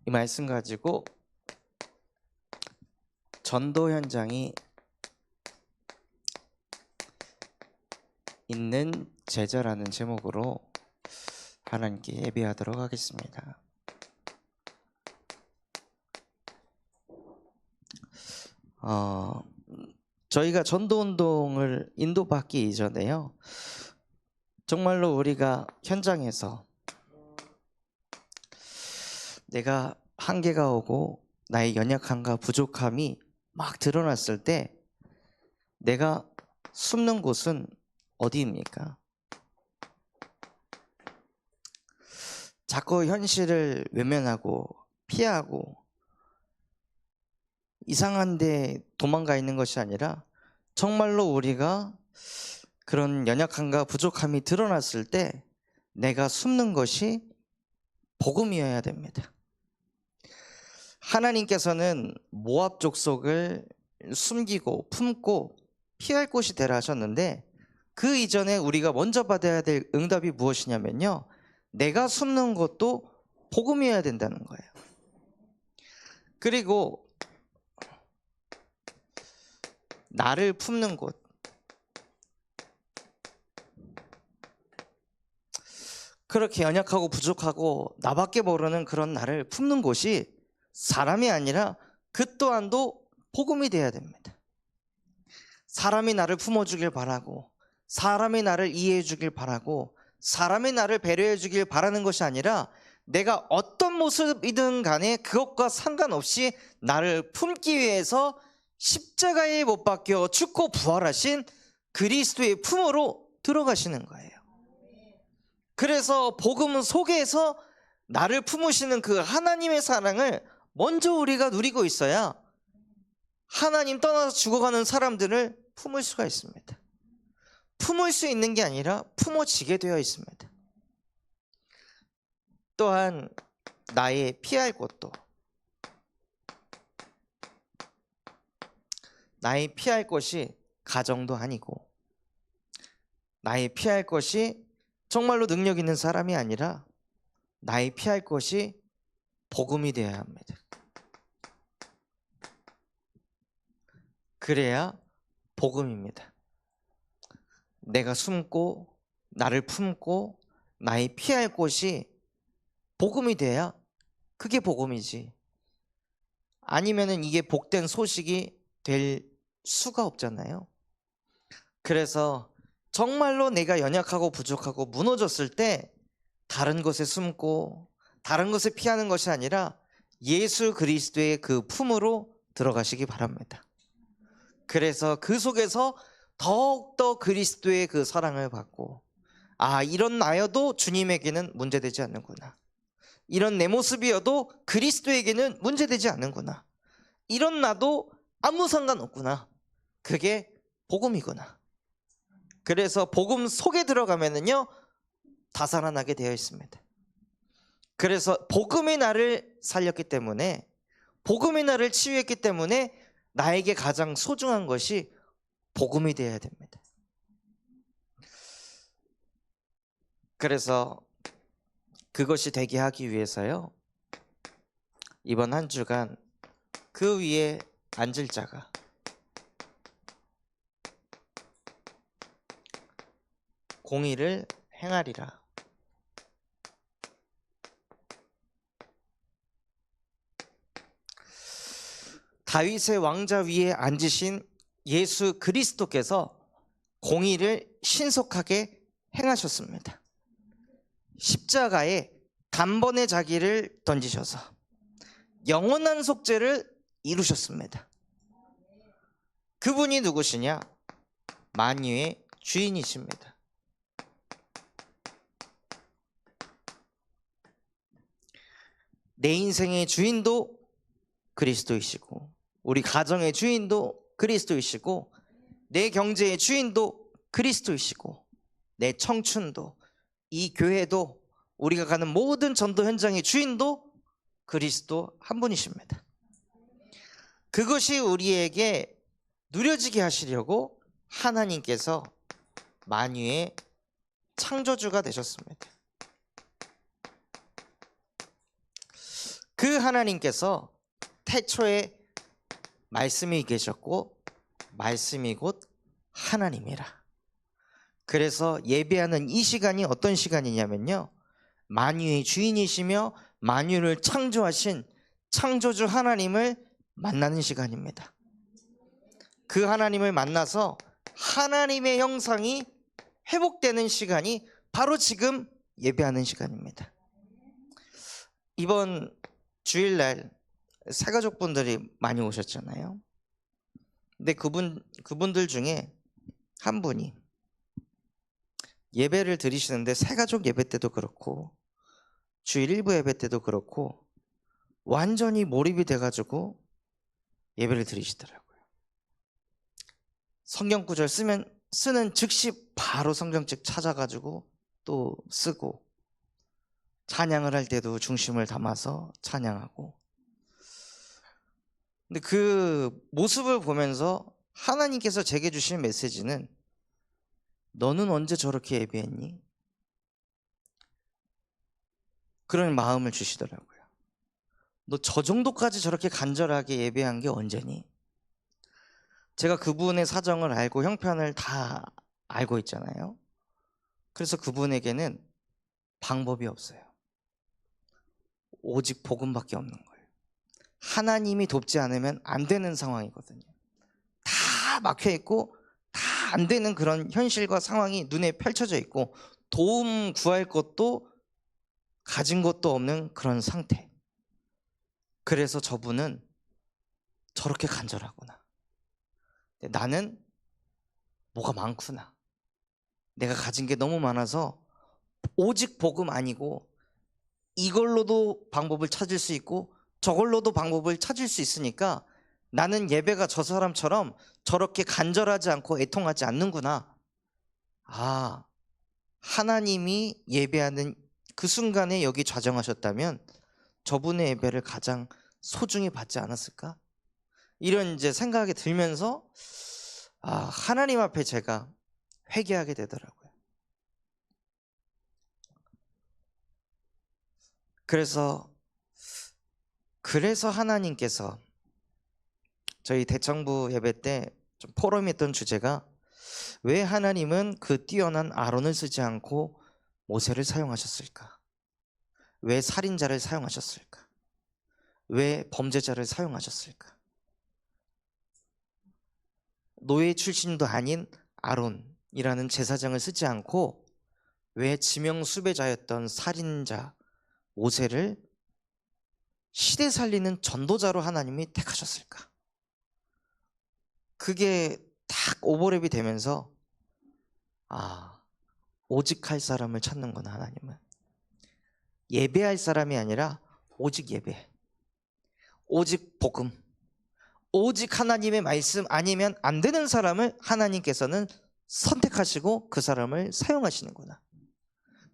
이 말씀 가지고 전도 현장이 있는 제자라는 제목으로 하나님께 예배하도록 하겠습니다. 저희가 전도운동을 인도받기 이전에요, 정말로 우리가 현장에서 내가 한계가 오고 나의 연약함과 부족함이 막 드러났을 때 내가 숨는 곳은 어디입니까? 자꾸 현실을 외면하고 피하고 이상한 데 도망가 있는 것이 아니라 정말로 우리가 그런 연약함과 부족함이 드러났을 때 내가 숨는 것이 복음이어야 됩니다. 하나님께서는 모압 족속을 숨기고 품고 피할 곳이 되라 하셨는데, 그 이전에 우리가 먼저 받아야 될 응답이 무엇이냐면요, 내가 숨는 것도 복음이어야 된다는 거예요. 그리고 나를 품는 곳, 그렇게 연약하고 부족하고 나밖에 모르는 그런 나를 품는 곳이 사람이 아니라 그 또한도 복음이 돼야 됩니다. 사람이 나를 품어주길 바라고, 사람이 나를 이해해 주길 바라고, 사람이 나를 배려해 주길 바라는 것이 아니라 내가 어떤 모습이든 간에 그것과 상관없이 나를 품기 위해서 십자가에 못 박혀 죽고 부활하신 그리스도의 품으로 들어가시는 거예요. 그래서 복음 속에서 나를 품으시는 그 하나님의 사랑을 먼저 우리가 누리고 있어야 하나님 떠나서 죽어가는 사람들을 품을 수가 있습니다. 품을 수 있는 게 아니라 품어지게 되어 있습니다. 또한 나의 피할 곳도, 나의 피할 곳이 가정도 아니고, 나의 피할 것이 정말로 능력 있는 사람이 아니라 나의 피할 것이 복음이 되어야 합니다. 그래야 복음입니다. 내가 숨고 나를 품고 나의 피할 곳이 복음이 돼야 그게 복음이지, 아니면은 이게 복된 소식이 될 수가 없잖아요. 그래서 정말로 내가 연약하고 부족하고 무너졌을 때 다른 것에 숨고 다른 것을 피하는 것이 아니라 예수 그리스도의 그 품으로 들어가시기 바랍니다. 그래서 그 속에서 더욱더 그리스도의 그 사랑을 받고, 이런 나여도 주님에게는 문제되지 않는구나, 이런 내 모습이어도 그리스도에게는 문제되지 않는구나, 이런 나도 아무 상관없구나, 그게 복음이구나. 그래서 복음 속에 들어가면은요 다 살아나게 되어 있습니다. 그래서 복음이 나를 살렸기 때문에, 복음이 나를 치유했기 때문에 나에게 가장 소중한 것이 복음이 되어야 됩니다. 그래서 그것이 되게 하기 위해서요, 이번 한 주간 그 위에 앉을 자가 공의를 행하리라. 다윗의 왕자 위에 앉으신 예수 그리스도께서 공의를 신속하게 행하셨습니다. 십자가에 단번에 자기를 던지셔서 영원한 속죄를 이루셨습니다. 그분이 누구시냐? 만유의 주인이십니다. 내 인생의 주인도 그리스도이시고, 우리 가정의 주인도 그리스도이시고, 내 경제의 주인도 그리스도이시고, 내 청춘도, 이 교회도, 우리가 가는 모든 전도 현장의 주인도 그리스도 한 분이십니다. 그것이 우리에게 누려지게 하시려고 하나님께서 만유의 창조주가 되셨습니다. 그 하나님께서 태초에 말씀이 계셨고 말씀이 곧 하나님이라. 그래서 예배하는 이 시간이 어떤 시간이냐면요, 만유의 주인이시며 만유를 창조하신 창조주 하나님을 만나는 시간입니다. 그 하나님을 만나서 하나님의 형상이 회복되는 시간이 바로 지금 예배하는 시간입니다. 이번 주일날 새가족분들이 많이 오셨잖아요. 근데 그분들 중에 한 분이 예배를 드리시는데 새가족 예배 때도 그렇고 주일 일부 예배 때도 그렇고 완전히 몰입이 돼가지고 예배를 드리시더라고요. 성경 구절 쓰는 즉시 바로 성경책 찾아가지고 또 쓰고, 찬양을 할 때도 중심을 담아서 찬양하고. 근데 그 모습을 보면서 하나님께서 제게 주신 메시지는, 너는 언제 저렇게 예배했니? 그런 마음을 주시더라고요. 너 저 정도까지 저렇게 간절하게 예배한 게 언제니? 제가 그분의 사정을 알고 형편을 다 알고 있잖아요. 그래서 그분에게는 방법이 없어요. 오직 복음밖에 없는 거예요. 하나님이 돕지 않으면 안 되는 상황이거든요. 다 막혀 있고 다 안 되는 그런 현실과 상황이 눈에 펼쳐져 있고, 도움 구할 것도 가진 것도 없는 그런 상태. 그래서 저분은 저렇게 간절하구나, 나는 뭐가 많구나, 내가 가진 게 너무 많아서 오직 복음 아니고 이걸로도 방법을 찾을 수 있고 저걸로도 방법을 찾을 수 있으니까 나는 예배가 저 사람처럼 저렇게 간절하지 않고 애통하지 않는구나. 아, 하나님이 예배하는 그 순간에 여기 좌정하셨다면 저분의 예배를 가장 소중히 받지 않았을까? 이런 이제 생각이 들면서 하나님 앞에 제가 회개하게 되더라고요. 그래서 하나님께서 저희 대청부 예배 때 좀 포럼했던 주제가, 왜 하나님은 그 뛰어난 아론을 쓰지 않고 모세를 사용하셨을까? 왜 살인자를 사용하셨을까? 왜 범죄자를 사용하셨을까? 노예 출신도 아닌 아론이라는 제사장을 쓰지 않고 왜 지명 수배자였던 살인자 모세를 시대 살리는 전도자로 하나님이 택하셨을까? 그게 딱 오버랩이 되면서 오직 할 사람을 찾는구나. 하나님은 예배할 사람이 아니라 오직 예배, 오직 복음, 오직 하나님의 말씀 아니면 안 되는 사람을 하나님께서는 선택하시고 그 사람을 사용하시는구나.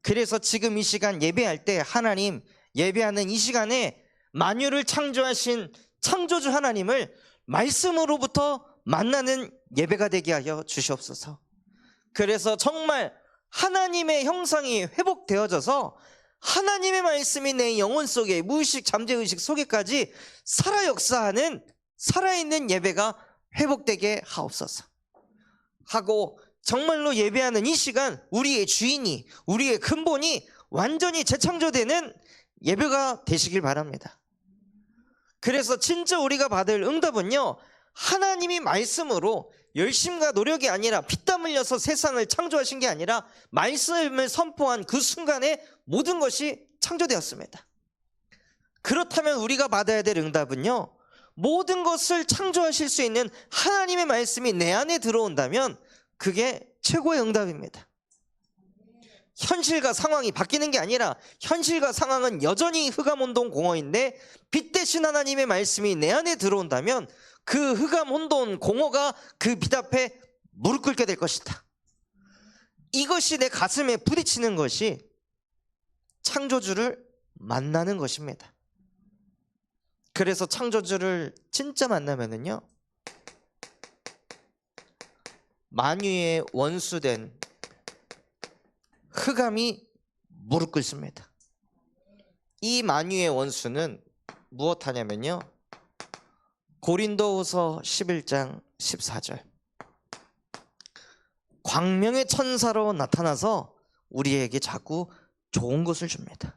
그래서 지금 이 시간 예배할 때 하나님, 예배하는 이 시간에 만유를 창조하신 창조주 하나님을 말씀으로부터 만나는 예배가 되게 하여 주시옵소서. 그래서 정말 하나님의 형상이 회복되어져서 하나님의 말씀이 내 영혼 속에, 무의식 잠재의식 속에까지 살아 역사하는 살아있는 예배가 회복되게 하옵소서 하고, 정말로 예배하는 이 시간 우리의 주인이, 우리의 근본이 완전히 재창조되는 예배가 되시길 바랍니다. 그래서 진짜 우리가 받을 응답은요, 하나님이 말씀으로 열심과 노력이 아니라 피땀 흘려서 세상을 창조하신 게 아니라 말씀을 선포한 그 순간에 모든 것이 창조되었습니다. 그렇다면 우리가 받아야 될 응답은요, 모든 것을 창조하실 수 있는 하나님의 말씀이 내 안에 들어온다면 그게 최고의 응답입니다. 현실과 상황이 바뀌는 게 아니라 현실과 상황은 여전히 흑암혼돈 공허인데 빛 대신 하나님의 말씀이 내 안에 들어온다면 그 흑암혼돈 공허가 그 빛 앞에 무릎 꿇게 될 것이다. 이것이 내 가슴에 부딪히는 것이 창조주를 만나는 것입니다. 그래서 창조주를 진짜 만나면은요, 만유의 원수된 흑암이 무릎 꿇습니다. 이 만유의 원수는 무엇 하냐면요, 고린도후서 11장 14절. 광명의 천사로 나타나서 우리에게 자꾸 좋은 것을 줍니다.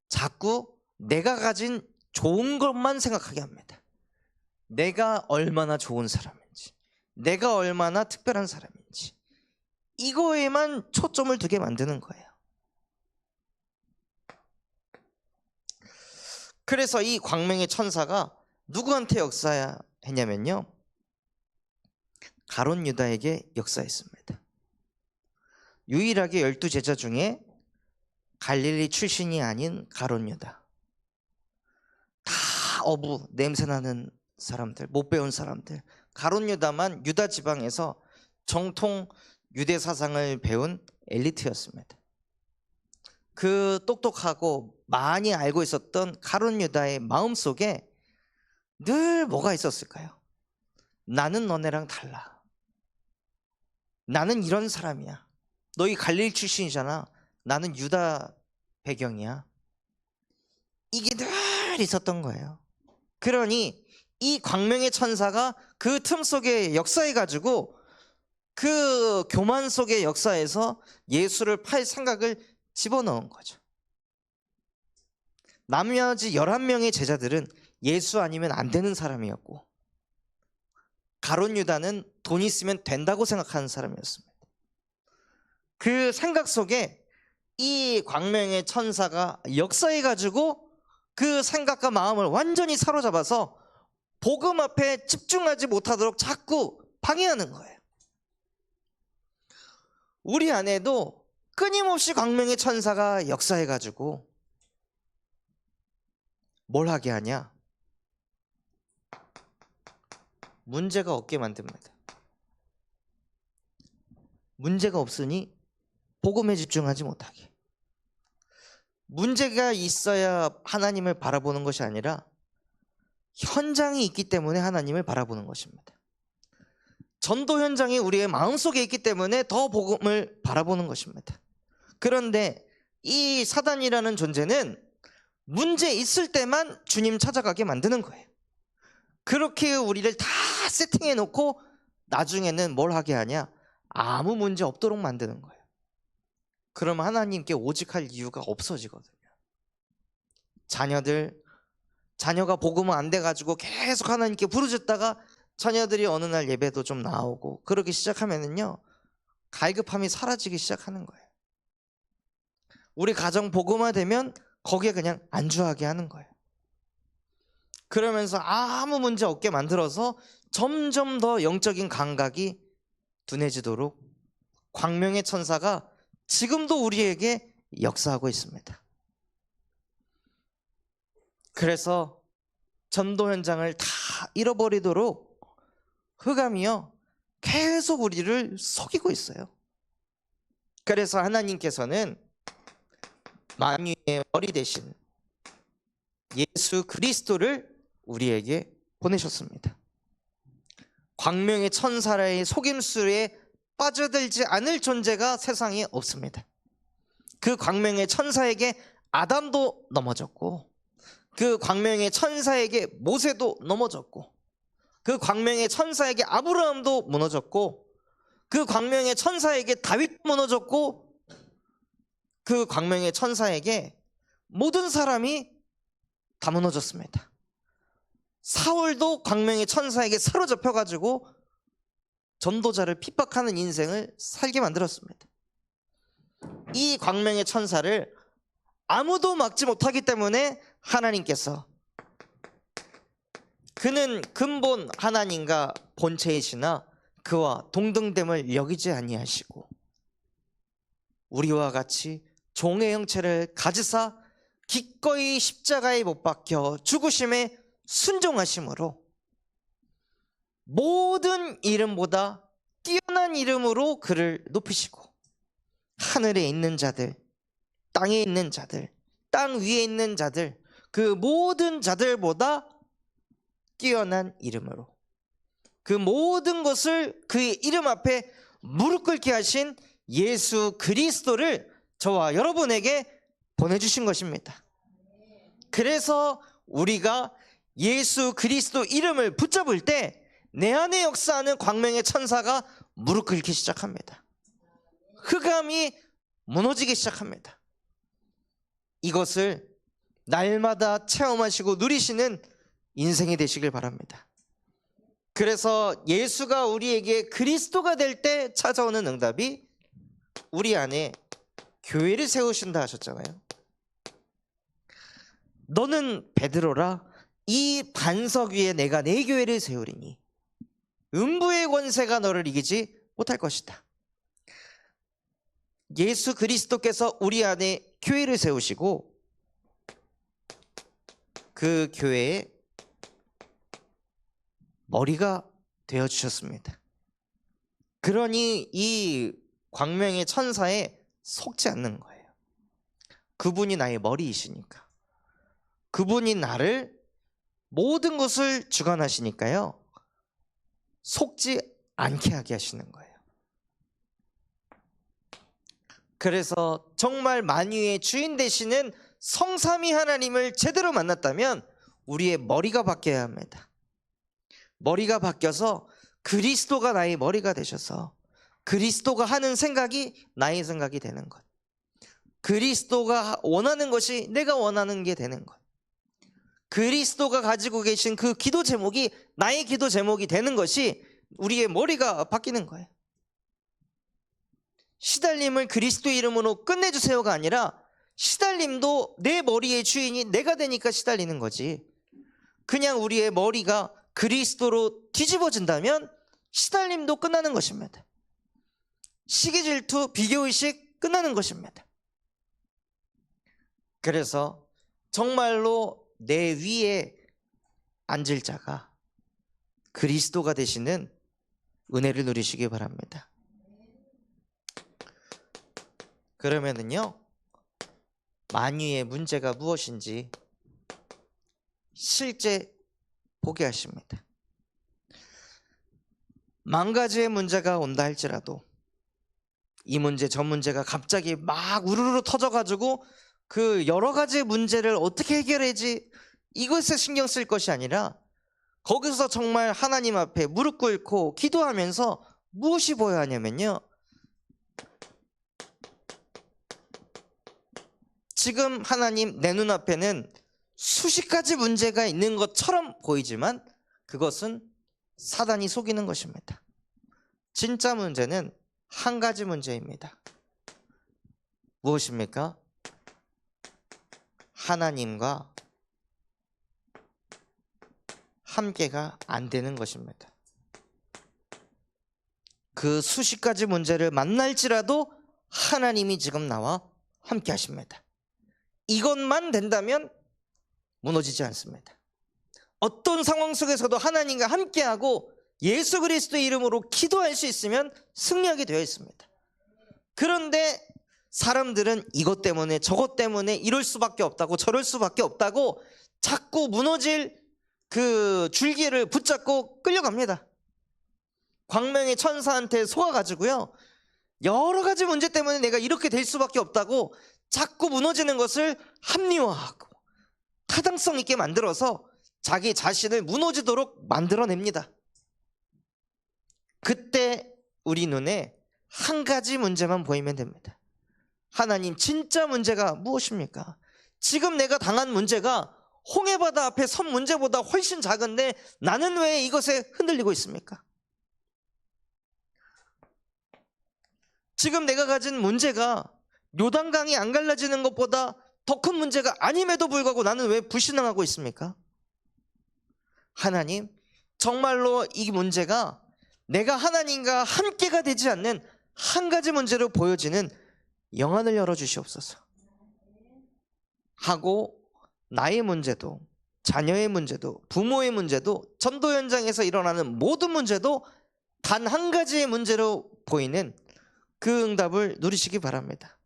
자꾸 내가 가진 좋은 것만 생각하게 합니다. 내가 얼마나 좋은 사람인지, 내가 얼마나 특별한 사람인지, 이거에만 초점을 두게 만드는 거예요. 그래서 이 광명의 천사가 누구한테 역사했냐면요, 가룟 유다에게 역사했습니다. 유일하게 12제자 중에 갈릴리 출신이 아닌 가룟 유다, 다 어부, 냄새나는 사람들, 못 배운 사람들, 가룟 유다만 유다 지방에서 정통 유대 사상을 배운 엘리트였습니다. 그 똑똑하고 많이 알고 있었던 가룟 유다의 마음속에 늘 뭐가 있었을까요? 나는 너네랑 달라. 나는 이런 사람이야. 너희 갈릴리 출신이잖아. 나는 유다 배경이야. 이게 늘 있었던 거예요. 그러니 이 광명의 천사가 그 틈 속에 역사해가지고 그 교만 속의 역사에서 예수를 팔 생각을 집어넣은 거죠. 나머지 11명의 제자들은 예수 아니면 안 되는 사람이었고, 가룟 유다는 돈 있으면 된다고 생각하는 사람이었습니다. 그 생각 속에 이 광명의 천사가 역사해가지고 그 생각과 마음을 완전히 사로잡아서 복음 앞에 집중하지 못하도록 자꾸 방해하는 거예요. 우리 안에도 끊임없이 광명의 천사가 역사해가지고 뭘 하게 하냐? 문제가 없게 만듭니다. 문제가 없으니 복음에 집중하지 못하게. 문제가 있어야 하나님을 바라보는 것이 아니라 현장이 있기 때문에 하나님을 바라보는 것입니다. 전도 현장이 우리의 마음속에 있기 때문에 더 복음을 바라보는 것입니다. 그런데 이 사단이라는 존재는 문제 있을 때만 주님 찾아가게 만드는 거예요. 그렇게 우리를 다 세팅해 놓고 나중에는 뭘 하게 하냐? 아무 문제 없도록 만드는 거예요. 그러면 하나님께 오직할 이유가 없어지거든요. 자녀가 복음은 안 돼가지고 계속 하나님께 부르짖다가 자녀들이 어느 날 예배도 좀 나오고 그러기 시작하면은요, 갈급함이 사라지기 시작하는 거예요. 우리 가정 복음화되면 거기에 그냥 안주하게 하는 거예요. 그러면서 아무 문제 없게 만들어서 점점 더 영적인 감각이 둔해지도록 광명의 천사가 지금도 우리에게 역사하고 있습니다. 그래서 전도 현장을 다 잃어버리도록 흑암이요 계속 우리를 속이고 있어요. 그래서 하나님께서는 만유의 머리 대신 예수 그리스도를 우리에게 보내셨습니다. 광명의 천사의 속임수에 빠져들지 않을 존재가 세상에 없습니다. 그 광명의 천사에게 아담도 넘어졌고, 그 광명의 천사에게 모세도 넘어졌고, 그 광명의 천사에게 아브라함도 무너졌고, 그 광명의 천사에게 다윗도 무너졌고, 그 광명의 천사에게 모든 사람이 다 무너졌습니다. 사울도 광명의 천사에게 사로잡혀가지고 전도자를 핍박하는 인생을 살게 만들었습니다. 이 광명의 천사를 아무도 막지 못하기 때문에 하나님께서, 그는 근본 하나님과 본체이시나 그와 동등됨을 여기지 아니하시고 우리와 같이 종의 형체를 가지사 기꺼이 십자가에 못 박혀 죽으심에 순종하심으로 모든 이름보다 뛰어난 이름으로 그를 높이시고 하늘에 있는 자들, 땅에 있는 자들, 땅 위에 있는 자들, 그 모든 자들보다 뛰어난 이름으로 그 모든 것을 그의 이름 앞에 무릎 꿇게 하신 예수 그리스도를 저와 여러분에게 보내주신 것입니다. 그래서 우리가 예수 그리스도 이름을 붙잡을 때 내 안에 역사하는 광명의 천사가 무릎 꿇기 시작합니다. 흑암이 무너지기 시작합니다. 이것을 날마다 체험하시고 누리시는 인생이 되시길 바랍니다. 그래서 예수가 우리에게 그리스도가 될 때 찾아오는 응답이 우리 안에 교회를 세우신다 하셨잖아요. 너는 베드로라, 이 반석 위에 내가 내 교회를 세우리니 음부의 권세가 너를 이기지 못할 것이다. 예수 그리스도께서 우리 안에 교회를 세우시고 그 교회의 머리가 되어주셨습니다. 그러니 이 광명의 천사에 속지 않는 거예요. 그분이 나의 머리이시니까. 그분이 나를 모든 것을 주관하시니까요, 속지 않게 하게 하시는 거예요. 그래서 정말 만유의 주인 되시는 성삼위 하나님을 제대로 만났다면 우리의 머리가 바뀌어야 합니다. 머리가 바뀌어서 그리스도가 나의 머리가 되셔서 그리스도가 하는 생각이 나의 생각이 되는 것, 그리스도가 원하는 것이 내가 원하는 게 되는 것, 그리스도가 가지고 계신 그 기도 제목이 나의 기도 제목이 되는 것이 우리의 머리가 바뀌는 거예요. 시달림을 그리스도 이름으로 끝내주세요가 아니라 시달림도 내 머리의 주인이 내가 되니까 시달리는 거지, 그냥 우리의 머리가 그리스도로 뒤집어진다면 시달림도 끝나는 것입니다. 시기 질투 비교의식 끝나는 것입니다. 그래서 정말로 내 위에 앉을 자가 그리스도가 되시는 은혜를 누리시기 바랍니다. 그러면은요, 만유의 문제가 무엇인지 실제 보게 하십니다. 만 가지의 문제가 온다 할지라도 이 문제 저 문제가 갑자기 막 우르르 터져가지고 그 여러 가지의 문제를 어떻게 해결해야지 이것에 신경 쓸 것이 아니라 거기서 정말 하나님 앞에 무릎 꿇고 기도하면서 무엇이 보여야 하냐면요, 지금 하나님 내 눈앞에는 수십 가지 문제가 있는 것처럼 보이지만 그것은 사단이 속이는 것입니다. 진짜 문제는 한 가지 문제입니다. 무엇입니까? 하나님과 함께가 안 되는 것입니다. 그 수십 가지 문제를 만날지라도 하나님이 지금 나와 함께 하십니다. 이것만 된다면 무너지지 않습니다. 어떤 상황 속에서도 하나님과 함께하고 예수 그리스도의 이름으로 기도할 수 있으면 승리하게 되어 있습니다. 그런데 사람들은 이것 때문에 저것 때문에 이럴 수밖에 없다고 저럴 수밖에 없다고 자꾸 무너질 그 줄기를 붙잡고 끌려갑니다. 광명의 천사한테 속아가지고요, 여러 가지 문제 때문에 내가 이렇게 될 수밖에 없다고 자꾸 무너지는 것을 합리화하고 타당성 있게 만들어서 자기 자신을 무너지도록 만들어냅니다. 그때 우리 눈에 한 가지 문제만 보이면 됩니다. 하나님, 진짜 문제가 무엇입니까? 지금 내가 당한 문제가 홍해바다 앞에 선 문제보다 훨씬 작은데 나는 왜 이것에 흔들리고 있습니까? 지금 내가 가진 문제가 요단강이 안 갈라지는 것보다 더 큰 문제가 아님에도 불구하고 나는 왜 불신앙하고 있습니까? 하나님, 정말로 이 문제가 내가 하나님과 함께가 되지 않는 한 가지 문제로 보여지는 영안을 열어주시옵소서 하고, 나의 문제도 자녀의 문제도 부모의 문제도 전도 현장에서 일어나는 모든 문제도 단 한 가지의 문제로 보이는 그 응답을 누리시기 바랍니다.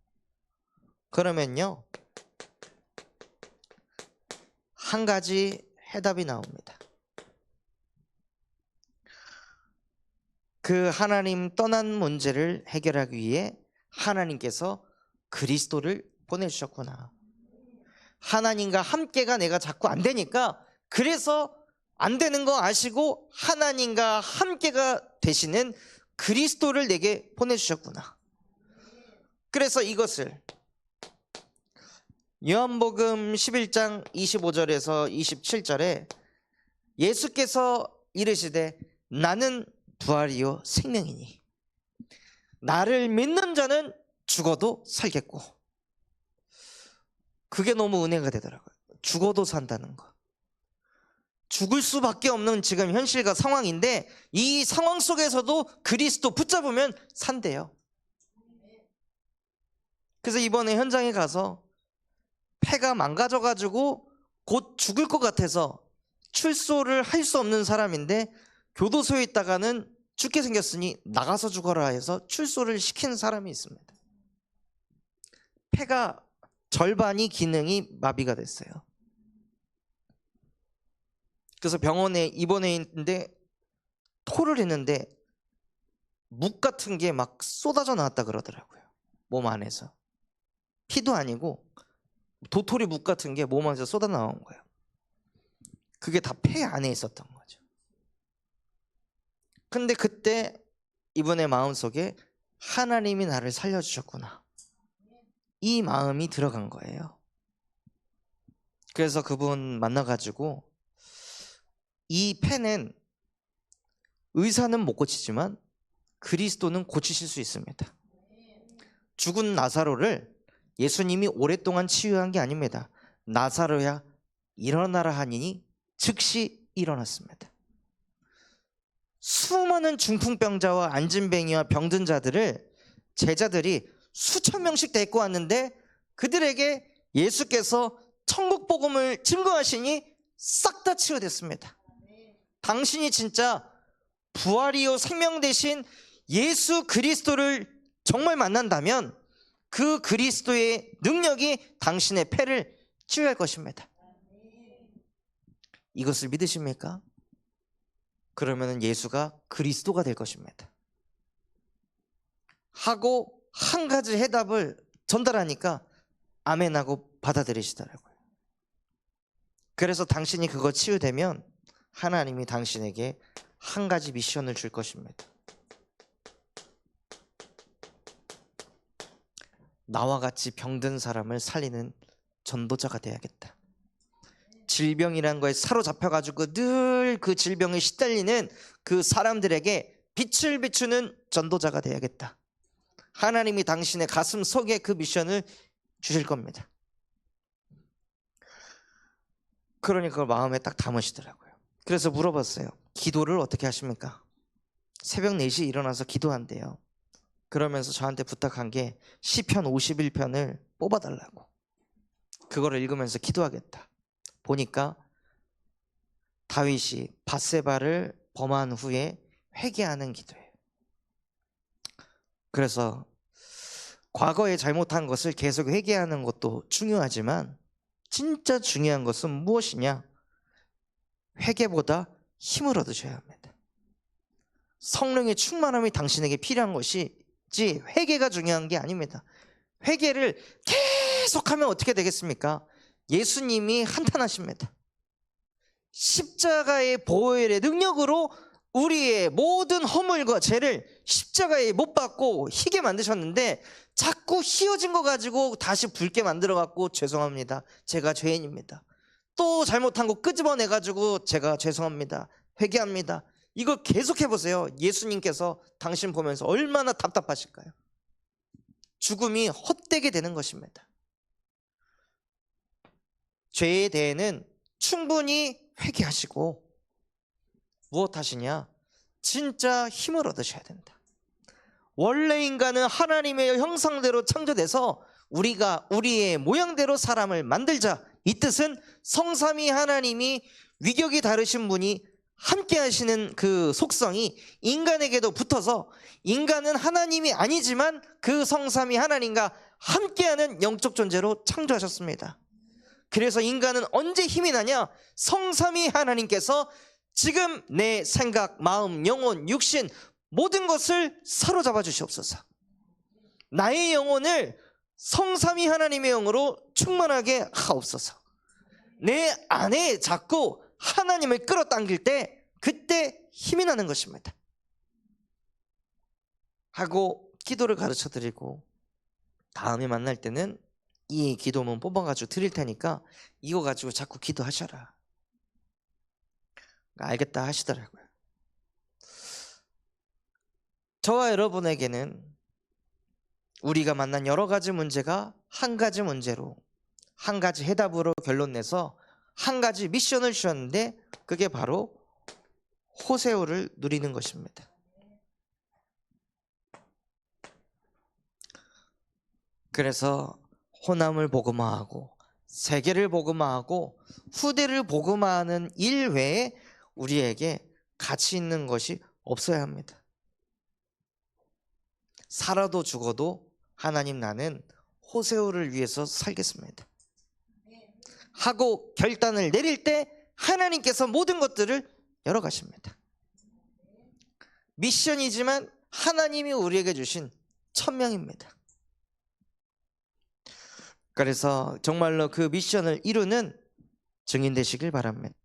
그러면요, 한 가지 해답이 나옵니다. 그 하나님 떠난 문제를 해결하기 위해 하나님께서 그리스도를 보내주셨구나. 하나님과 함께가 내가 자꾸 안 되니까, 그래서 안 되는 거 아시고 하나님과 함께가 되시는 그리스도를 내게 보내주셨구나. 그래서 이것을 요한복음 11장 25절에서 27절에 예수께서 이르시되 나는 부활이요 생명이니 나를 믿는 자는 죽어도 살겠고, 그게 너무 은혜가 되더라고요. 죽어도 산다는 거. 죽을 수밖에 없는 지금 현실과 상황인데 이 상황 속에서도 그리스도 붙잡으면 산대요. 그래서 이번에 현장에 가서 폐가 망가져가지고 곧 죽을 것 같아서 출소를 할 수 없는 사람인데 교도소에 있다가는 죽게 생겼으니 나가서 죽어라 해서 출소를 시킨 사람이 있습니다. 폐가 절반이 기능이 마비가 됐어요. 그래서 병원에 입원해 있는데 토를 했는데 묵 같은 게 막 쏟아져 나왔다 그러더라고요. 몸 안에서. 피도 아니고 도토리 묵 같은 게 몸 안에서 쏟아 나온 거예요. 그게 다 폐 안에 있었던 거죠. 근데 그때 이분의 마음속에 하나님이 나를 살려주셨구나, 이 마음이 들어간 거예요. 그래서 그분 만나가지고 이 폐는 의사는 못 고치지만 그리스도는 고치실 수 있습니다. 죽은 나사로를 예수님이 오랫동안 치유한 게 아닙니다. 나사로야 일어나라 하니니 즉시 일어났습니다. 수많은 중풍병자와 안진뱅이와 병든 자들을 제자들이 수천 명씩 데리고 왔는데 그들에게 예수께서 천국 복음을 증거하시니 싹 다 치유됐습니다. 당신이 진짜 부활이요 생명 되신 예수 그리스도를 정말 만난다면 그 그리스도의 능력이 당신의 폐를 치유할 것입니다. 이것을 믿으십니까? 그러면 예수가 그리스도가 될 것입니다. 하고 한 가지 해답을 전달하니까 아멘하고 받아들이시더라고요. 그래서 당신이 그거 치유되면 하나님이 당신에게 한 가지 미션을 줄 것입니다. 나와 같이 병든 사람을 살리는 전도자가 돼야겠다. 질병이라는 거에 사로잡혀가지고 늘 그 질병에 시달리는 그 사람들에게 빛을 비추는 전도자가 돼야겠다. 하나님이 당신의 가슴 속에 그 미션을 주실 겁니다. 그러니 그걸 마음에 딱 담으시더라고요. 그래서 물어봤어요. 기도를 어떻게 하십니까? 새벽 4시에 일어나서 기도한대요. 그러면서 저한테 부탁한 게 시편 51편을 뽑아달라고. 그거를 읽으면서 기도하겠다. 보니까 다윗이 밧세바를 범한 후에 회개하는 기도예요. 그래서 과거에 잘못한 것을 계속 회개하는 것도 중요하지만 진짜 중요한 것은 무엇이냐? 회개보다 힘을 얻으셔야 합니다. 성령의 충만함이 당신에게 필요한 것이지 회개가 중요한 게 아닙니다. 회개를 계속하면 어떻게 되겠습니까? 예수님이 한탄하십니다. 십자가의 보혈의 능력으로 우리의 모든 허물과 죄를 십자가에 못 박고 희게 만드셨는데 자꾸 희어진 거 가지고 다시 붉게 만들어 갖고 죄송합니다, 제가 죄인입니다. 또 잘못한 거 끄집어내 가지고 제가 죄송합니다, 회개합니다. 이걸 계속 해보세요. 예수님께서 당신 보면서 얼마나 답답하실까요? 죽음이 헛되게 되는 것입니다. 죄에 대해는 충분히 회개하시고 무엇 하시냐? 진짜 힘을 얻으셔야 된다. 원래 인간은 하나님의 형상대로 창조돼서 우리가 우리의 모양대로 사람을 만들자, 이 뜻은 성삼위 하나님이 위격이 다르신 분이 함께 하시는 그 속성이 인간에게도 붙어서 인간은 하나님이 아니지만 그 성삼위 하나님과 함께하는 영적 존재로 창조하셨습니다. 그래서 인간은 언제 힘이 나냐? 성삼위 하나님께서 지금 내 생각, 마음, 영혼, 육신 모든 것을 사로잡아 주시옵소서. 나의 영혼을 성삼위 하나님의 영으로 충만하게 하옵소서. 내 안에 자꾸 하나님을 끌어당길 때 그때 힘이 나는 것입니다 하고 기도를 가르쳐 드리고, 다음에 만날 때는 이 기도문 뽑아가지고 드릴 테니까 이거 가지고 자꾸 기도하셔라. 알겠다 하시더라고요. 저와 여러분에게는 우리가 만난 여러 가지 문제가 한 가지 문제로, 한 가지 해답으로 결론 내서 한 가지 미션을 주셨는데, 그게 바로 호세오를 누리는 것입니다. 그래서 호남을 복음화하고 세계를 복음화하고 후대를 복음화하는 일 외에 우리에게 가치 있는 것이 없어야 합니다. 살아도 죽어도 하나님, 나는 호세오를 위해서 살겠습니다 하고 결단을 내릴 때 하나님께서 모든 것들을 열어가십니다. 미션이지만 하나님이 우리에게 주신 천명입니다. 그래서 정말로 그 미션을 이루는 증인 되시길 바랍니다.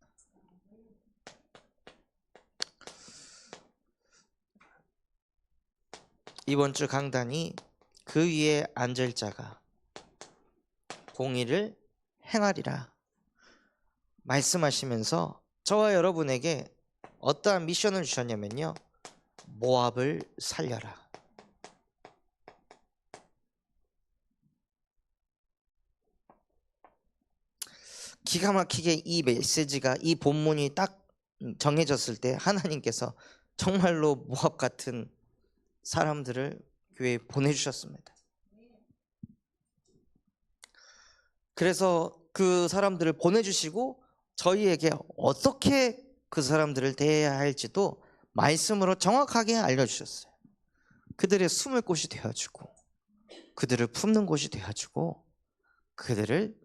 이번 주 강단이 그 위에 앉을 자가 공의를 행하리라 말씀하시면서 저와 여러분에게 어떠한 미션을 주셨냐면요, 모압을 살려라. 기가 막히게 이 메시지가, 이 본문이 딱 정해졌을 때 하나님께서 정말로 모압 같은 사람들을 교회에 보내주셨습니다. 그래서 그 사람들을 보내주시고 저희에게 어떻게 그 사람들을 대해야 할지도 말씀으로 정확하게 알려주셨어요. 그들의 숨을 곳이 되어주고, 그들을 품는 곳이 되어주고, 그들을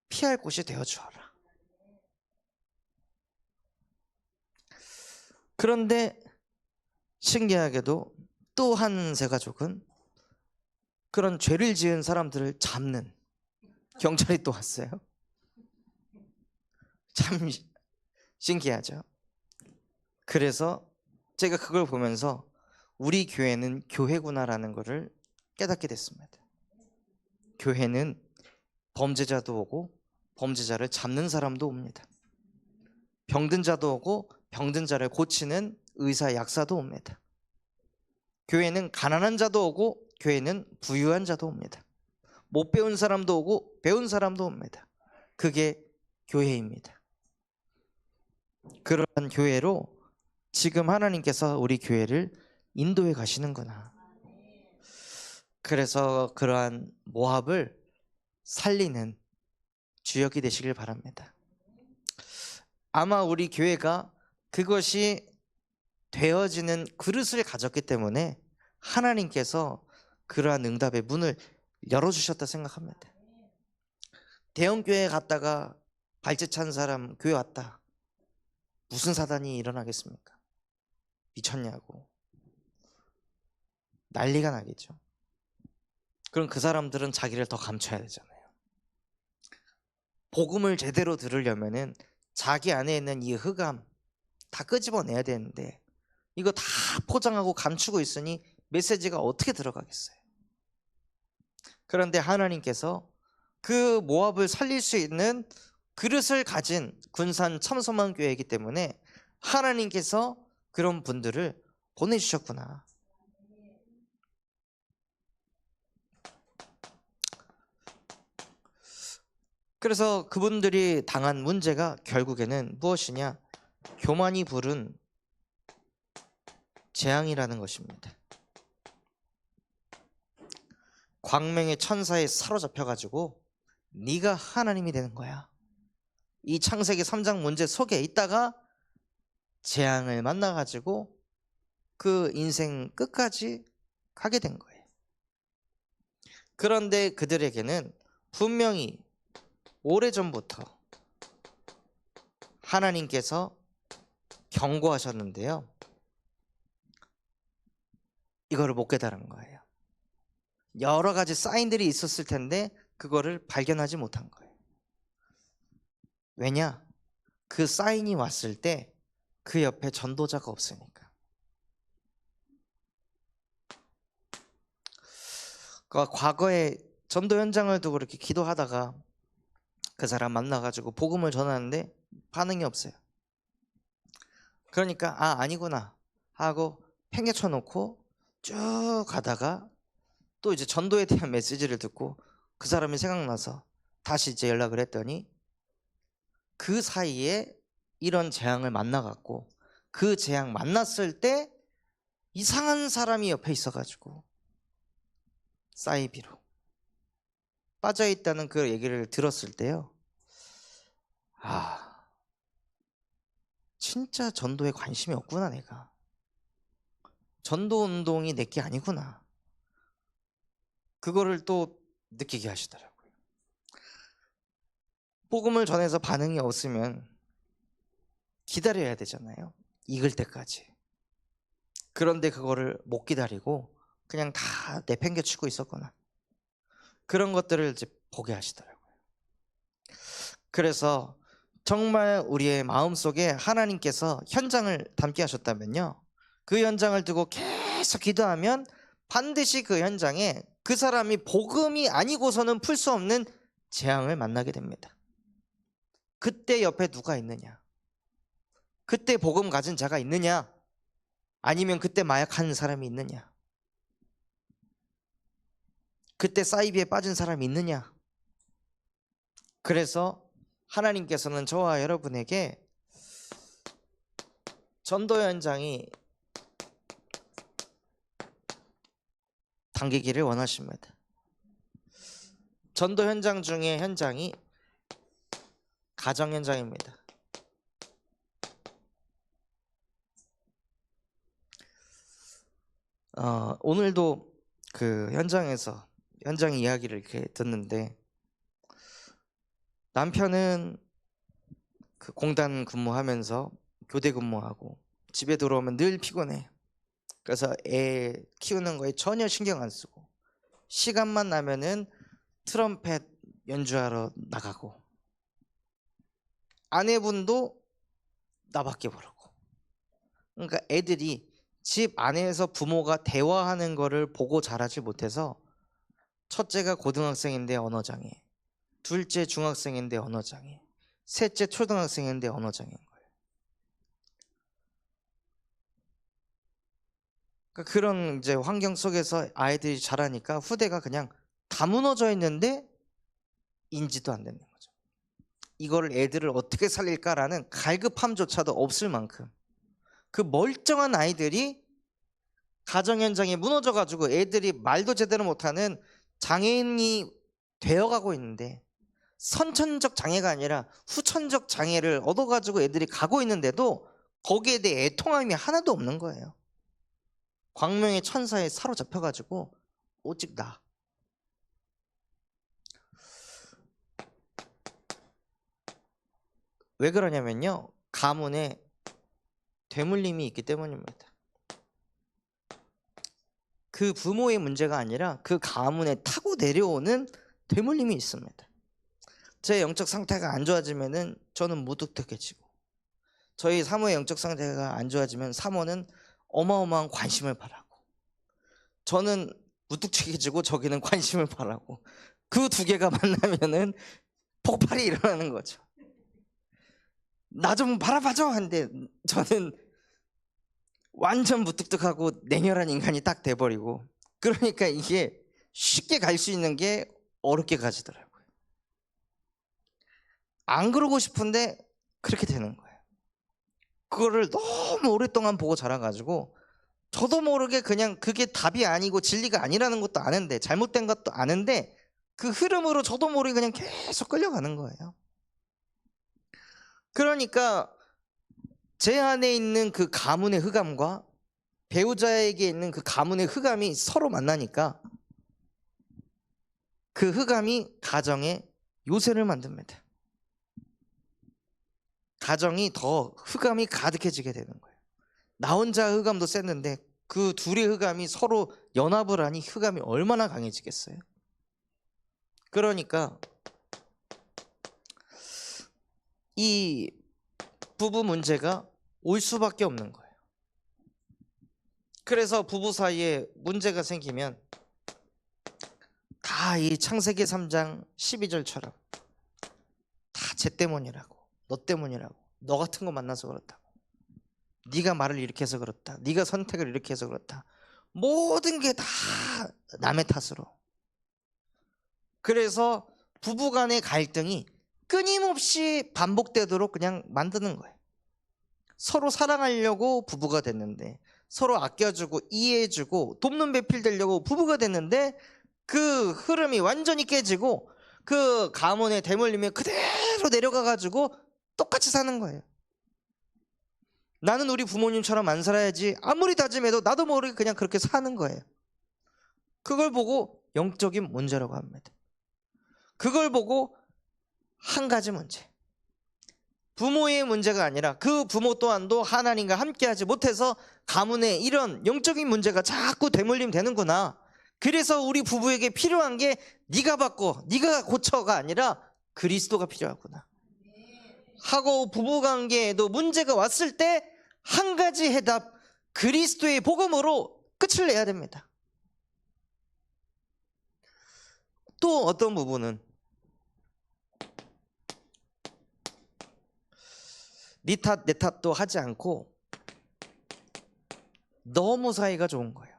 피할 곳이 되어주어라. 그런데 신기하게도 또 한 세가족은 그런 죄를 지은 사람들을 잡는 경찰이 또 왔어요. 참 신기하죠. 그래서 제가 그걸 보면서 우리 교회는 교회구나라는 것을 깨닫게 됐습니다. 교회는 범죄자도 오고 범죄자를 잡는 사람도 옵니다. 병든 자도 오고 병든 자를 고치는 의사, 약사도 옵니다. 교회는 가난한 자도 오고 교회는 부유한 자도 옵니다. 못 배운 사람도 오고 배운 사람도 옵니다. 그게 교회입니다. 그런 교회로 지금 하나님께서 우리 교회를 인도해 가시는구나. 그래서 그러한 모압을 살리는 주역이 되시길 바랍니다. 아마 우리 교회가 그것이 되어지는 그릇을 가졌기 때문에 하나님께서 그러한 응답의 문을 열어주셨다 생각합니다. 대형교회 갔다가 발제 찬 사람 교회 왔다, 무슨 사단이 일어나겠습니까? 미쳤냐고 난리가 나겠죠. 그럼 그 사람들은 자기를 더 감춰야 되잖아요. 복음을 제대로 들으려면은 자기 안에 있는 이 흑암 다 끄집어내야 되는데 이거 다 포장하고 감추고 있으니 메시지가 어떻게 들어가겠어요? 그런데 하나님께서 그 모압을 살릴 수 있는 그릇을 가진 군산 첨소만교회이기 때문에 하나님께서 그런 분들을 보내주셨구나. 그래서 그분들이 당한 문제가 결국에는 무엇이냐? 교만이 부른 재앙이라는 것입니다. 광명의 천사에 사로잡혀가지고 네가 하나님이 되는 거야, 이 창세기 3장 문제 속에 있다가 재앙을 만나가지고 그 인생 끝까지 가게 된 거예요. 그런데 그들에게는 분명히 오래전부터 하나님께서 경고하셨는데요, 이거를 못 깨달은 거예요. 여러 가지 사인들이 있었을 텐데 그거를 발견하지 못한 거예요. 왜냐? 그 사인이 왔을 때 그 옆에 전도자가 없으니까. 그러니까 과거에 전도 현장을 두고 그렇게 기도하다가 그 사람 만나가지고 복음을 전하는데 반응이 없어요. 그러니까 아니구나 하고 팽개쳐 놓고 쭉 가다가 또 이제 전도에 대한 메시지를 듣고 그 사람이 생각나서 다시 이제 연락을 했더니 그 사이에 이런 재앙을 만나갖고 그 재앙 만났을 때 이상한 사람이 옆에 있어가지고 사이비로 빠져있다는 그 얘기를 들었을 때요, 진짜 전도에 관심이 없구나. 내가 전도 운동이 내게 아니구나. 그거를 또 느끼게 하시더라고요. 복음을 전해서 반응이 없으면 기다려야 되잖아요. 익을 때까지. 그런데 그거를 못 기다리고 그냥 다 내팽개치고 있었거나 그런 것들을 이제 보게 하시더라고요. 그래서 정말 우리의 마음속에 하나님께서 현장을 담게 하셨다면요, 그 현장을 두고 계속 기도하면 반드시 그 현장에 그 사람이 복음이 아니고서는 풀 수 없는 재앙을 만나게 됩니다. 그때 옆에 누가 있느냐? 그때 복음 가진 자가 있느냐? 아니면 그때 마약하는 사람이 있느냐? 그때 사이비에 빠진 사람이 있느냐? 그래서 하나님께서는 저와 여러분에게 전도 현장이 당기기를 원하십니다. 전도 현장 중에 현장이 가정 현장입니다. 오늘도 그 현장에서 현장 이야기를 이렇게 듣는데, 남편은 그 공단 근무하면서 교대 근무하고 집에 들어오면 늘 피곤해. 그래서 애 키우는 거에 전혀 신경 안 쓰고 시간만 나면은 트럼펫 연주하러 나가고, 아내분도 나밖에 모르고. 그러니까 애들이 집 안에서 부모가 대화하는 거를 보고 자라지 못해서 첫째가 고등학생인데 언어장애, 둘째 중학생인데 언어장애, 셋째 초등학생인데 언어장애인 거예요. 그러니까 그런 이제 환경 속에서 아이들이 자라니까 후대가 그냥 다 무너져 있는데 인지도 안 되는 거죠. 이거를 애들을 어떻게 살릴까라는 갈급함조차도 없을 만큼 그 멀쩡한 아이들이 가정 현장에 무너져 가지고 애들이 말도 제대로 못하는 장애인이 되어가고 있는데, 선천적 장애가 아니라 후천적 장애를 얻어가지고 애들이 가고 있는데도 거기에 대해 애통함이 하나도 없는 거예요. 광명의 천사에 사로잡혀가지고 오직 나. 왜 그러냐면요, 가문에 되물림이 있기 때문입니다. 그 부모의 문제가 아니라 그 가문에 타고 내려오는 되물림이 있습니다. 제 영적 상태가 안 좋아지면은 저는 무뚝뚝해지고, 저희 사모의 영적 상태가 안 좋아지면 사모는 어마어마한 관심을 바라고, 저는 무뚝뚝해지고 저기는 관심을 바라고, 그 두 개가 만나면은 폭발이 일어나는 거죠. 나 좀 바라봐줘 한데 저는 완전 무뚝뚝하고 냉혈한 인간이 딱 돼버리고, 그러니까 이게 쉽게 갈 수 있는 게 어렵게 가지더라고요. 안 그러고 싶은데 그렇게 되는 거예요. 그거를 너무 오랫동안 보고 자라가지고 저도 모르게 그냥 그게 답이 아니고 진리가 아니라는 것도 아는데, 잘못된 것도 아는데, 그 흐름으로 저도 모르게 그냥 계속 끌려가는 거예요. 그러니까 제 안에 있는 그 가문의 흑암과 배우자에게 있는 그 가문의 흑암이 서로 만나니까 그 흑암이 가정에 요새를 만듭니다. 가정이 더 흑암이 가득해지게 되는 거예요. 나 혼자 흑암도 셌는데 그 둘의 흑암이 서로 연합을 하니 흑암이 얼마나 강해지겠어요? 그러니까 이 부부 문제가 올 수밖에 없는 거예요. 그래서 부부 사이에 문제가 생기면 다 이 창세기 3장 12절처럼 다 쟤 때문이라고, 너 때문이라고, 너 같은 거 만나서 그렇다고, 네가 말을 이렇게 해서 그렇다, 네가 선택을 이렇게 해서 그렇다, 모든 게 다 남의 탓으로. 그래서 부부간의 갈등이 끊임없이 반복되도록 그냥 만드는 거예요. 서로 사랑하려고 부부가 됐는데, 서로 아껴주고 이해해주고 돕는 배필 되려고 부부가 됐는데, 그 흐름이 완전히 깨지고 그 가문의 대물림이 그대로 내려가가지고 똑같이 사는 거예요. 나는 우리 부모님처럼 안 살아야지 아무리 다짐해도 나도 모르게 그냥 그렇게 사는 거예요. 그걸 보고 영적인 문제라고 합니다. 그걸 보고 한 가지 문제, 부모의 문제가 아니라 그 부모 또한도 하나님과 함께하지 못해서 가문에 이런 영적인 문제가 자꾸 대물림 되는구나. 그래서 우리 부부에게 필요한 게 네가 바꿔, 네가 고쳐가 아니라 그리스도가 필요하구나 하고, 부부관계에도 문제가 왔을 때 한 가지 해답, 그리스도의 복음으로 끝을 내야 됩니다. 또 어떤 부분은 네 탓 내 탓도 하지 않고 너무 사이가 좋은 거예요.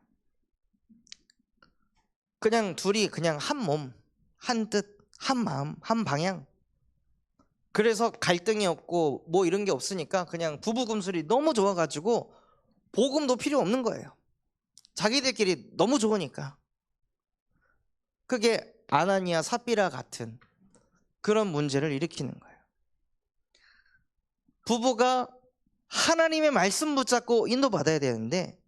그냥 둘이 그냥 한 몸, 한 뜻, 한 마음, 한 방향. 그래서 갈등이 없고 뭐 이런 게 없으니까 그냥 부부 금술이 너무 좋아가지고 복음도 필요 없는 거예요. 자기들끼리 너무 좋으니까. 그게 아나니아 삽비라 같은 그런 문제를 일으키는 거예요. 부부가 하나님의 말씀 붙잡고 인도받아야 되는데,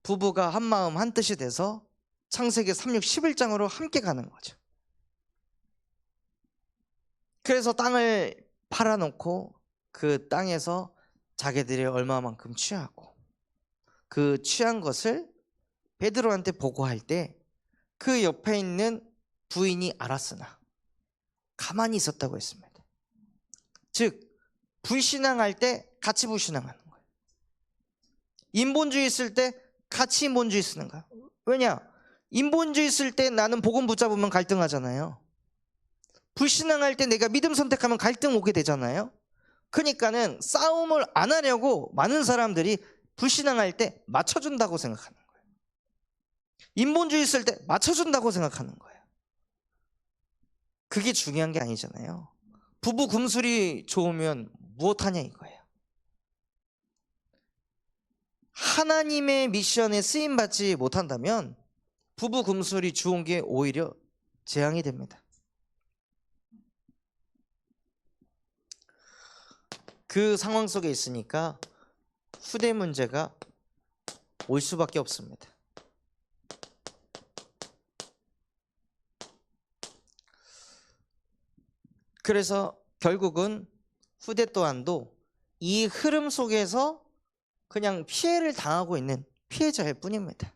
부부가 한 마음 한 뜻이 돼서 창세기 3장 11장으로 함께 가는 거죠. 그래서 땅을 팔아놓고 그 땅에서 자기들이 얼마만큼 취하고, 그 취한 것을 베드로한테 보고할 때 그 옆에 있는 부인이 알았으나 가만히 있었다고 했습니다. 즉 불신앙할 때 같이 불신앙하는 거예요. 인본주의 있을 때 같이 인본주의 쓰는 거예요. 왜냐? 인본주의 쓸 때 나는 복음 붙잡으면 갈등하잖아요. 불신앙할 때 내가 믿음 선택하면 갈등 오게 되잖아요. 그러니까는 싸움을 안 하려고 많은 사람들이 불신앙할 때 맞춰준다고 생각하는 거예요. 인본주의 쓸 때 맞춰준다고 생각하는 거예요. 그게 중요한 게 아니잖아요. 부부 금술이 좋으면 무엇하냐 이거예요. 하나님의 미션에 쓰임받지 못한다면 부부 금술이 좋은 게 오히려 재앙이 됩니다. 그 상황 속에 있으니까 후대 문제가 올 수밖에 없습니다. 그래서 결국은 후대 또한도 이 흐름 속에서 그냥 피해를 당하고 있는 피해자일 뿐입니다.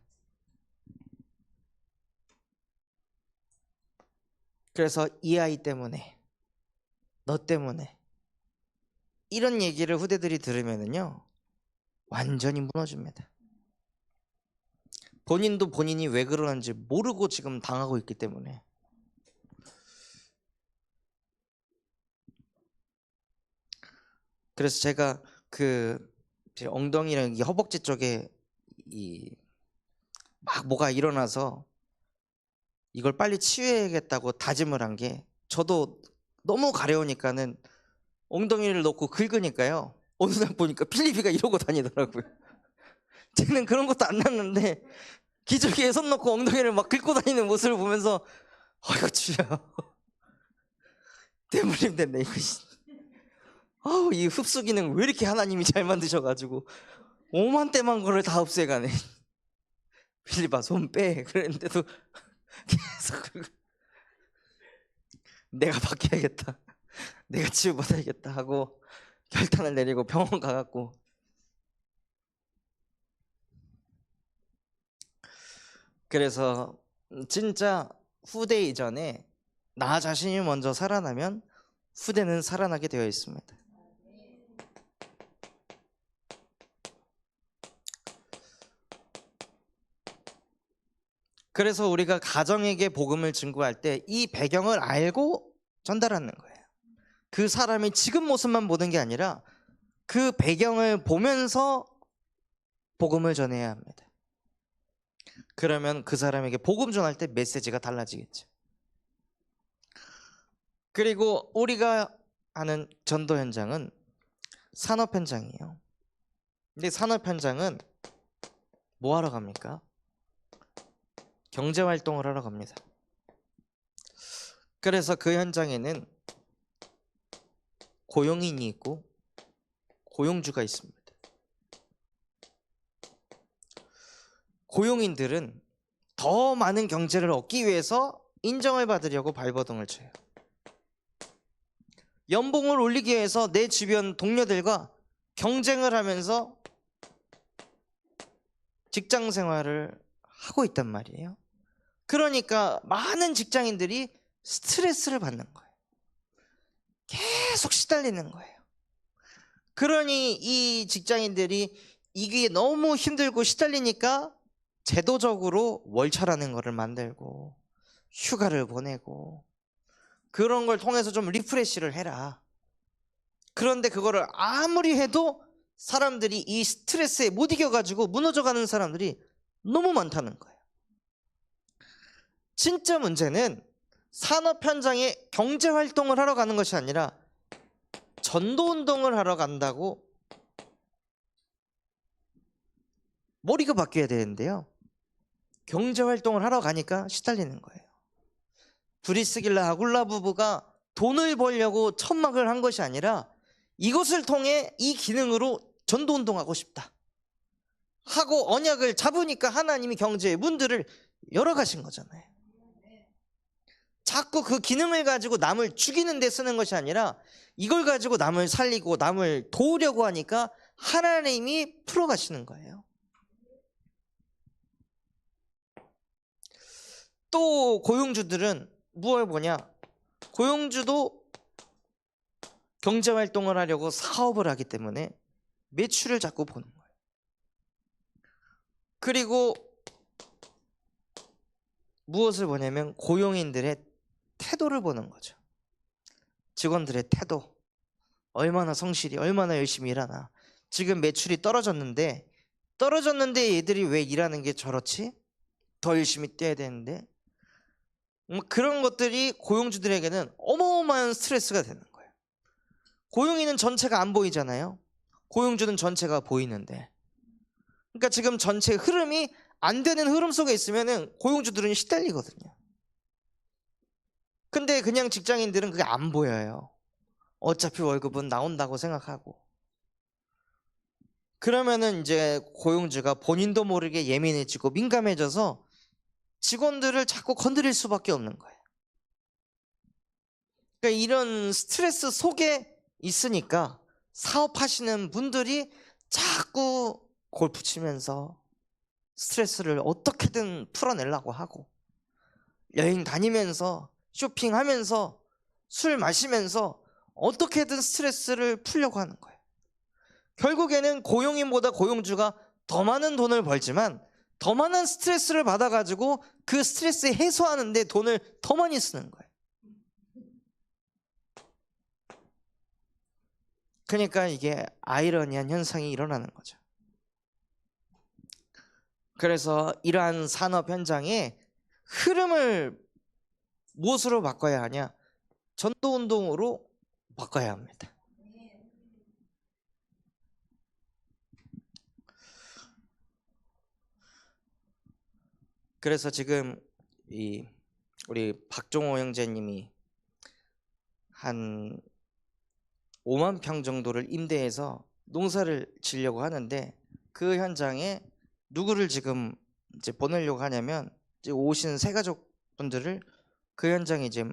그래서 이 아이 때문에, 너 때문에 이런 얘기를 후대들이 들으면은요 완전히 무너집니다. 본인도 본인이 왜 그러는지 모르고 지금 당하고 있기 때문에. 그래서 제가 제 엉덩이랑 이 허벅지 쪽에 막 뭐가 일어나서 이걸 빨리 치유해야겠다고 다짐을 한 게, 저도 너무 가려우니까는 엉덩이를 놓고 긁으니까요 어느 날 보니까 필리피가 이러고 다니더라고요. 쟤는 그런 것도 안 났는데 기저귀에 손 넣고 엉덩이를 막 긁고 다니는 모습을 보면서 이거 주여 대물림 됐네 이거. 이 흡수 기능 왜 이렇게 하나님이 잘 만드셔가지고 오만때만 거를 다 없애가네. 필리파 손 빼 그랬는데도 계속 내가 바뀌어야겠다, 내가 치유받아야겠다 하고 결단을 내리고 병원 가갖고 그래서 진짜 후대 이전에 나 자신이 먼저 살아나면 후대는 살아나게 되어 있습니다. 그래서 우리가 가정에게 복음을 증거할 때 이 배경을 알고 전달하는 거예요. 그 사람이 지금 모습만 보는 게 아니라 그 배경을 보면서 복음을 전해야 합니다. 그러면 그 사람에게 복음 전할 때 메시지가 달라지겠죠. 그리고 우리가 하는 전도 현장은 산업 현장이에요. 근데 산업 현장은 뭐 하러 갑니까? 경제 활동을 하러 갑니다. 그래서 그 현장에는 고용인이 있고 고용주가 있습니다. 고용인들은 더 많은 경제를 얻기 위해서 인정을 받으려고 발버둥을 쳐요. 연봉을 올리기 위해서 내 주변 동료들과 경쟁을 하면서 직장 생활을 하고 있단 말이에요. 그러니까 많은 직장인들이 스트레스를 받는 거예요. 계속 시달리는 거예요. 그러니 이 직장인들이 이게 너무 힘들고 시달리니까 제도적으로 월차라는 거를 만들고 휴가를 보내고 그런 걸 통해서 좀 리프레시를 해라. 그런데 그거를 아무리 해도 사람들이 이 스트레스에 못 이겨가지고 무너져가는 사람들이 너무 많다는 거예요. 진짜 문제는 산업 현장에 경제 활동을 하러 가는 것이 아니라 전도 운동을 하러 간다고 머리가 바뀌어야 되는데요. 경제 활동을 하러 가니까 시달리는 거예요. 브리스길라 아굴라 부부가 돈을 벌려고 천막을 한 것이 아니라 이것을 통해 이 기능으로 전도 운동하고 싶다 하고 언약을 잡으니까 하나님이 경제의 문들을 열어가신 거잖아요. 자꾸 그 기능을 가지고 남을 죽이는 데 쓰는 것이 아니라 이걸 가지고 남을 살리고 남을 도우려고 하니까 하나님이 풀어가시는 거예요. 또 고용주들은 무엇을 보냐? 고용주도 경제활동을 하려고 사업을 하기 때문에 매출을 자꾸 보는 거예요. 그리고 무엇을 보냐면 고용인들의 태도를 보는 거죠. 직원들의 태도, 얼마나 성실히 얼마나 열심히 일하나. 지금 매출이 떨어졌는데 얘들이 왜 일하는 게 저렇지? 더 열심히 뛰어야 되는데. 그런 것들이 고용주들에게는 어마어마한 스트레스가 되는 거예요. 고용인은 전체가 안 보이잖아요. 고용주는 전체가 보이는데. 그러니까 지금 전체 흐름이 안 되는 흐름 속에 있으면은 고용주들은 시달리거든요. 근데 그냥 직장인들은 그게 안 보여요. 어차피 월급은 나온다고 생각하고. 그러면은 이제 고용주가 본인도 모르게 예민해지고 민감해져서 직원들을 자꾸 건드릴 수밖에 없는 거예요. 그러니까 이런 스트레스 속에 있으니까 사업하시는 분들이 자꾸 골프 치면서 스트레스를 어떻게든 풀어내려고 하고 여행 다니면서 쇼핑하면서 술 마시면서 어떻게든 스트레스를 풀려고 하는 거예요. 결국에는 고용인보다 고용주가 더 많은 돈을 벌지만 더 많은 스트레스를 받아가지고 그 스트레스 해소하는데 돈을 더 많이 쓰는 거예요. 그러니까 이게 아이러니한 현상이 일어나는 거죠. 그래서 이러한 산업 현장의 흐름을 무엇으로 바꿔야 하냐? 전도 운동으로 바꿔야 합니다. 그래서 지금 우리 박종호 형제님이 한 5만 평 정도를 임대해서 농사를 지려고 하는데 그 현장에 누구를 지금 이제 보내려고 하냐면 이제 오신 새가족 분들을 그 현장에 이제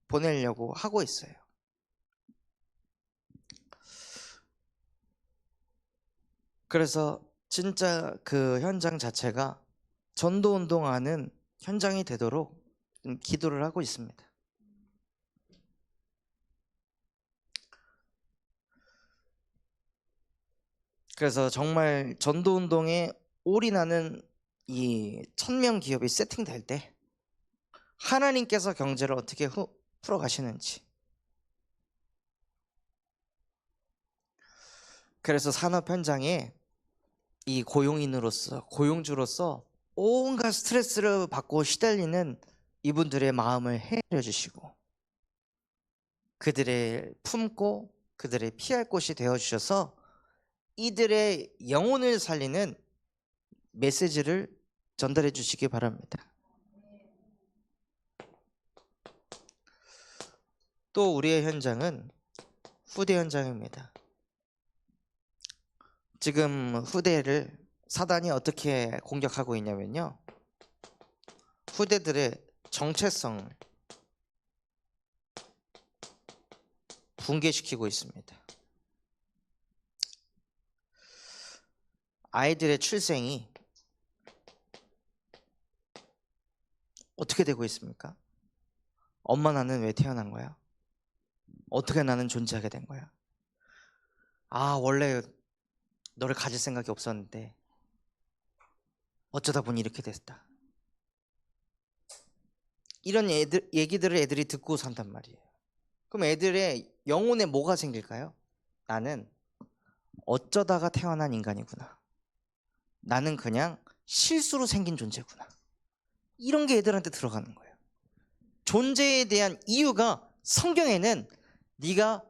보내려고 하고 있어요. 그래서 진짜 그 현장 자체가 전도 운동하는 현장이 되도록 좀 기도를 하고 있습니다. 그래서 정말 전도운동에 올인하는 이 1000명 기업이 세팅될 때 하나님께서 경제를 어떻게 풀어가시는지, 그래서 산업 현장에 이 고용인으로서, 고용주로서 온갖 스트레스를 받고 시달리는 이분들의 마음을 헤아려 주시고 그들의 품고 그들의 피할 곳이 되어 주셔서 이들의 영혼을 살리는 메시지를 전달해 주시기 바랍니다. 또 우리의 현장은 후대 현장입니다. 지금 후대를 사단이 어떻게 공격하고 있냐면요, 후대들의 정체성을 붕괴시키고 있습니다. 아이들의 출생이 어떻게 되고 있습니까? 엄마 나는 왜 태어난 거야? 어떻게 나는 존재하게 된 거야? 아, 원래 너를 가질 생각이 없었는데 어쩌다 보니 이렇게 됐다. 이런 얘기들을 애들이 듣고 산단 말이에요. 그럼 애들의 영혼에 뭐가 생길까요? 나는 어쩌다가 태어난 인간이구나. 나는 그냥 실수로 생긴 존재구나. 이런 게 애들한테 들어가는 거예요. 존재에 대한 이유가 성경에는 네가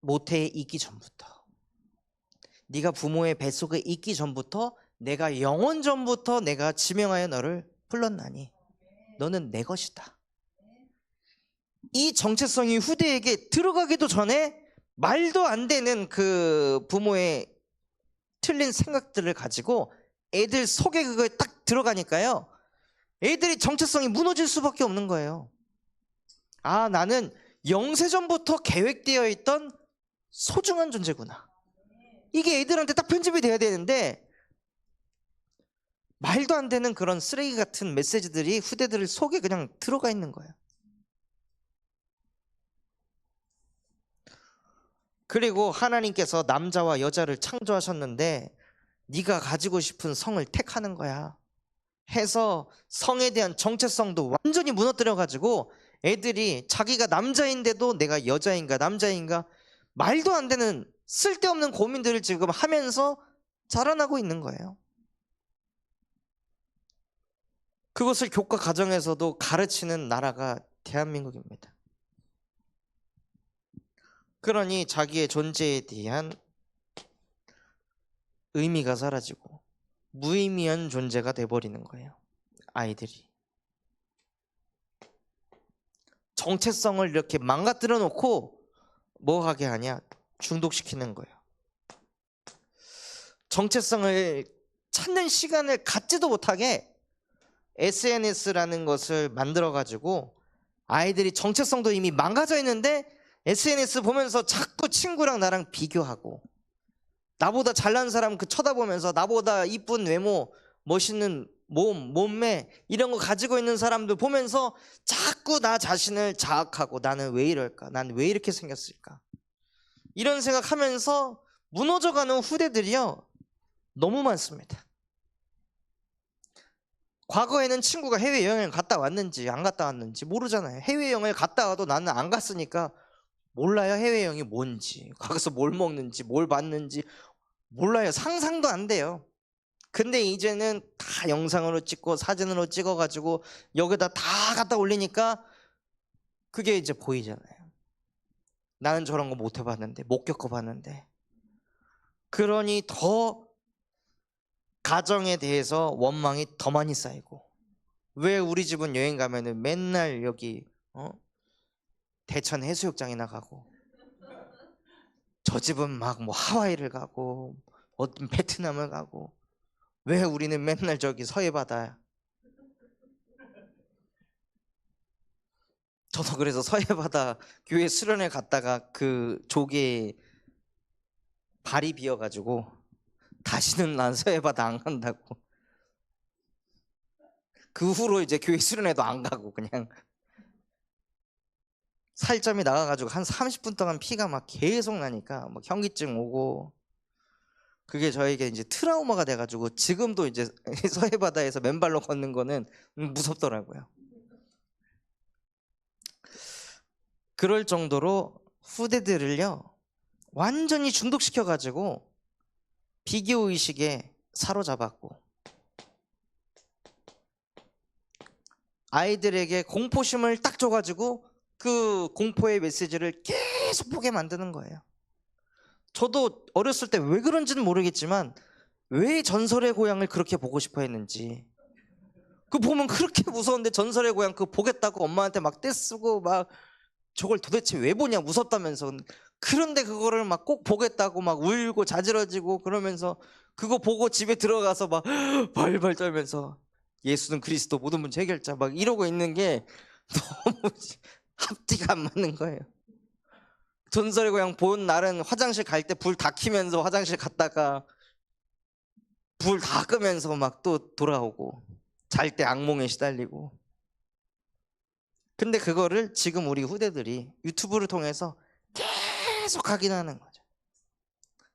모태에 있기 전부터, 네가 부모의 뱃속에 있기 전부터, 내가 영원 전부터 내가 지명하여 너를 불렀나니 너는 내 것이다. 이 정체성이 후대에게 들어가기도 전에 말도 안 되는 그 부모의 틀린 생각들을 가지고 애들 속에 그거에 딱 들어가니까요, 애들이 정체성이 무너질 수밖에 없는 거예요. 아, 나는 영세전부터 계획되어 있던 소중한 존재구나. 이게 애들한테 딱 편집이 돼야 되는데 말도 안 되는 그런 쓰레기 같은 메시지들이 후대들 속에 그냥 들어가 있는 거예요. 그리고 하나님께서 남자와 여자를 창조하셨는데 네가 가지고 싶은 성을 택하는 거야 해서 성에 대한 정체성도 완전히 무너뜨려 가지고 애들이 자기가 남자인데도 내가 여자인가 남자인가 말도 안 되는 쓸데없는 고민들을 지금 하면서 자라나고 있는 거예요. 그것을 교과 과정에서도 가르치는 나라가 대한민국입니다. 그러니 자기의 존재에 대한 의미가 사라지고 무의미한 존재가 돼버리는 거예요. 아이들이 정체성을 이렇게 망가뜨려 놓고 뭐 하게 하냐? 중독시키는 거예요. 정체성을 찾는 시간을 갖지도 못하게 SNS라는 것을 만들어 가지고 아이들이 정체성도 이미 망가져 있는데 SNS 보면서 자꾸 친구랑 나랑 비교하고, 나보다 잘난 사람 그 쳐다보면서 나보다 이쁜 외모, 멋있는 몸매 이런 거 가지고 있는 사람들 보면서 자꾸 나 자신을 자학하고 나는 왜 이럴까? 난 왜 이렇게 생겼을까? 이런 생각하면서 무너져가는 후대들이요 너무 많습니다. 과거에는 친구가 해외여행을 갔다 왔는지 안 갔다 왔는지 모르잖아요. 해외여행을 갔다 와도 나는 안 갔으니까 몰라요. 해외여행이 뭔지, 거기서 뭘 먹는지 뭘 봤는지 몰라요. 상상도 안 돼요. 근데 이제는 다 영상으로 찍고 사진으로 찍어가지고 여기다 다 갖다 올리니까 그게 이제 보이잖아요. 나는 저런 거 못 해봤는데, 못 겪어봤는데. 그러니 더 가정에 대해서 원망이 더 많이 쌓이고, 왜 우리 집은 여행 가면은 맨날 여기 대천 해수욕장이나 가고, 저 집은 막 뭐 하와이를 가고 어떤 베트남을 가고, 왜 우리는 맨날 저기 서해바다야? 저도 그래서 서해바다 교회 수련회 갔다가 그 조개에 발이 비어가지고 다시는 난 서해바다 안 간다고. 그 후로 이제 교회 수련회도 안 가고 그냥 살점이 나가가지고 한 30분 동안 피가 막 계속 나니까 막 현기증 오고, 그게 저에게 이제 트라우마가 돼가지고 지금도 이제 서해 바다에서 맨발로 걷는 거는 무섭더라고요. 그럴 정도로 후대들을요 완전히 중독시켜가지고 비교 의식에 사로잡았고, 아이들에게 공포심을 딱 줘가지고 그 공포의 메시지를 계속 보게 만드는 거예요. 저도 어렸을 때 왜 그런지는 모르겠지만 왜 전설의 고향을 그렇게 보고 싶어 했는지, 그 보면 그렇게 무서운데 전설의 고향 그거 보겠다고 엄마한테 막 떼쓰고 막 저걸 도대체 왜 보냐 무섭다면서, 그런데 그거를 막 꼭 보겠다고 막 울고 자지러지고 그러면서 그거 보고 집에 들어가서 막 발발 떨면서 예수는 그리스도 모든 문제 해결자 막 이러고 있는 게 너무 앞뒤가 안 맞는 거예요. 전설의 고향 본 날은 화장실 갈 때 불 다 켜면서 화장실 갔다가 불 다 끄면서 막 또 돌아오고, 잘 때 악몽에 시달리고. 근데 그거를 지금 우리 후대들이 유튜브를 통해서 계속 확인하는 거죠.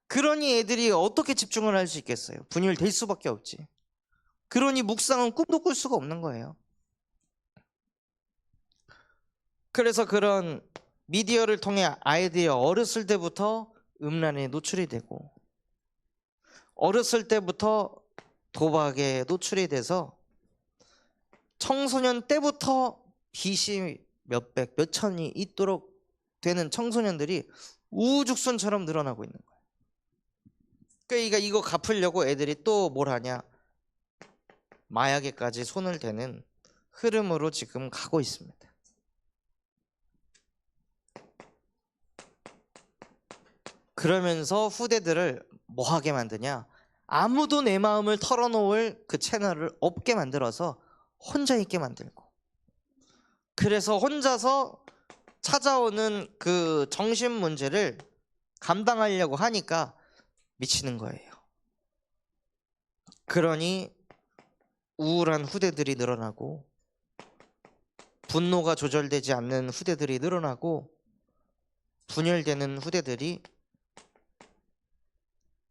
그러니 애들이 어떻게 집중을 할 수 있겠어요? 분열될 수밖에 없지. 그러니 묵상은 꿈도 꿀 수가 없는 거예요. 그래서 그런 미디어를 통해 아이들이 어렸을 때부터 음란에 노출이 되고, 어렸을 때부터 도박에 노출이 돼서 청소년 때부터 빚이 몇백, 몇천이 있도록 되는 청소년들이 우후죽순처럼 늘어나고 있는 거예요. 그러니까 이거 갚으려고 애들이 또 뭘 하냐, 마약에까지 손을 대는 흐름으로 지금 가고 있습니다. 그러면서 후대들을 뭐 하게 만드냐, 아무도 내 마음을 털어놓을 그 채널을 없게 만들어서 혼자 있게 만들고, 그래서 혼자서 찾아오는 그 정신 문제를 감당하려고 하니까 미치는 거예요. 그러니 우울한 후대들이 늘어나고, 분노가 조절되지 않는 후대들이 늘어나고, 분열되는 후대들이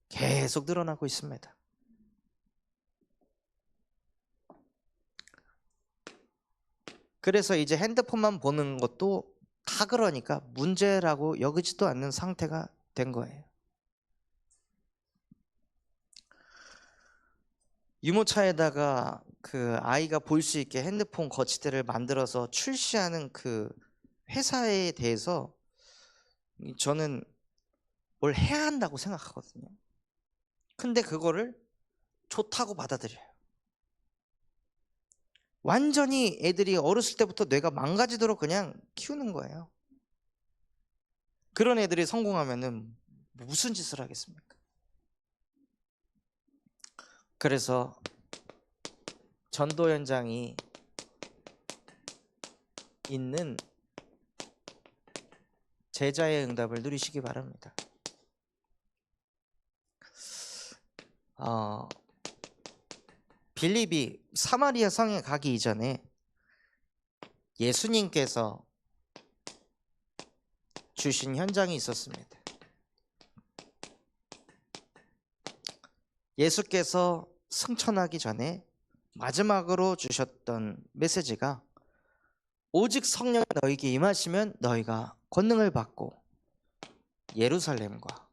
계속 늘어나고 있습니다. 그래서 이제 핸드폰만 보는 것도 다 그러니까 문제라고 여기지도 않는 상태가 된 거예요. 유모차에다가 그 아이가 볼 수 있게 핸드폰 거치대를 만들어서 출시하는 그 회사에 대해서 저는 뭘 해야 한다고 생각하거든요. 근데 그거를 좋다고 받아들여요. 완전히 애들이 어렸을 때부터 뇌가 망가지도록 그냥 키우는 거예요. 그런 애들이 성공하면은 무슨 짓을 하겠습니까? 그래서 전도 현장이 있는 제자의 응답을 누리시기 바랍니다. 빌립이 사마리아 성에 가기 이전에 예수님께서 주신 현장이 있었습니다. 예수께서 승천하기 전에 마지막으로 주셨던 메시지가, 오직 성령이 너희에게 임하시면 너희가 권능을 받고 예루살렘과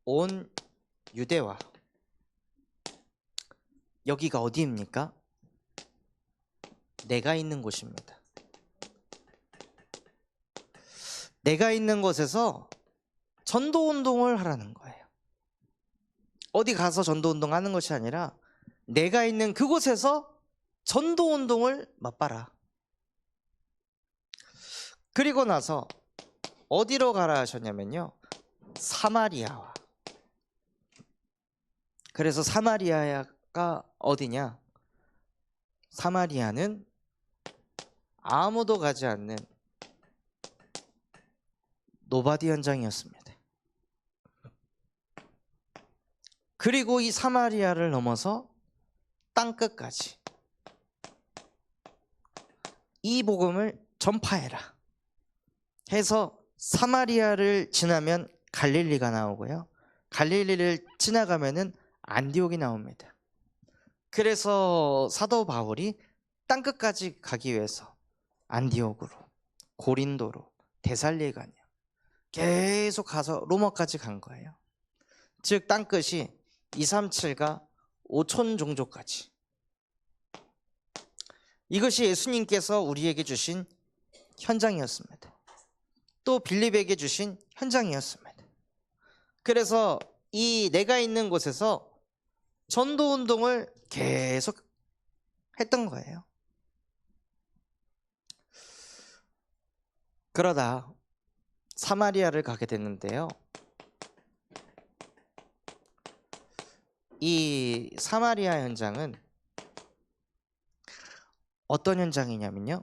온 유대와, 여기가 어디입니까? 내가 있는 곳입니다. 내가 있는 곳에서 전도운동을 하라는 거예요. 어디 가서 전도운동 하는 것이 아니라 내가 있는 그곳에서 전도운동을 맛봐라. 그리고 나서 어디로 가라 하셨냐면요, 사마리아와. 그래서 사마리아가 어디냐? 사마리아는 아무도 가지 않는 노바디 현장이었습니다. 그리고 이 사마리아를 넘어서 땅끝까지 이 복음을 전파해라 해서 사마리아를 지나면 갈릴리가 나오고요. 갈릴리를 지나가면은 안디옥이 나옵니다. 그래서 사도 바울이 땅끝까지 가기 위해서 안디옥으로, 고린도로, 데살리가냐 계속 가서 로마까지 간 거예요. 즉 땅끝이 237가 5천 종족까지. 이것이 예수님께서 우리에게 주신 현장이었습니다. 또 빌립에게 주신 현장이었습니다. 그래서 이 내가 있는 곳에서 전도 운동을 계속 했던 거예요. 그러다 사마리아를 가게 됐는데요. 이 사마리아 현장은 어떤 현장이냐면요.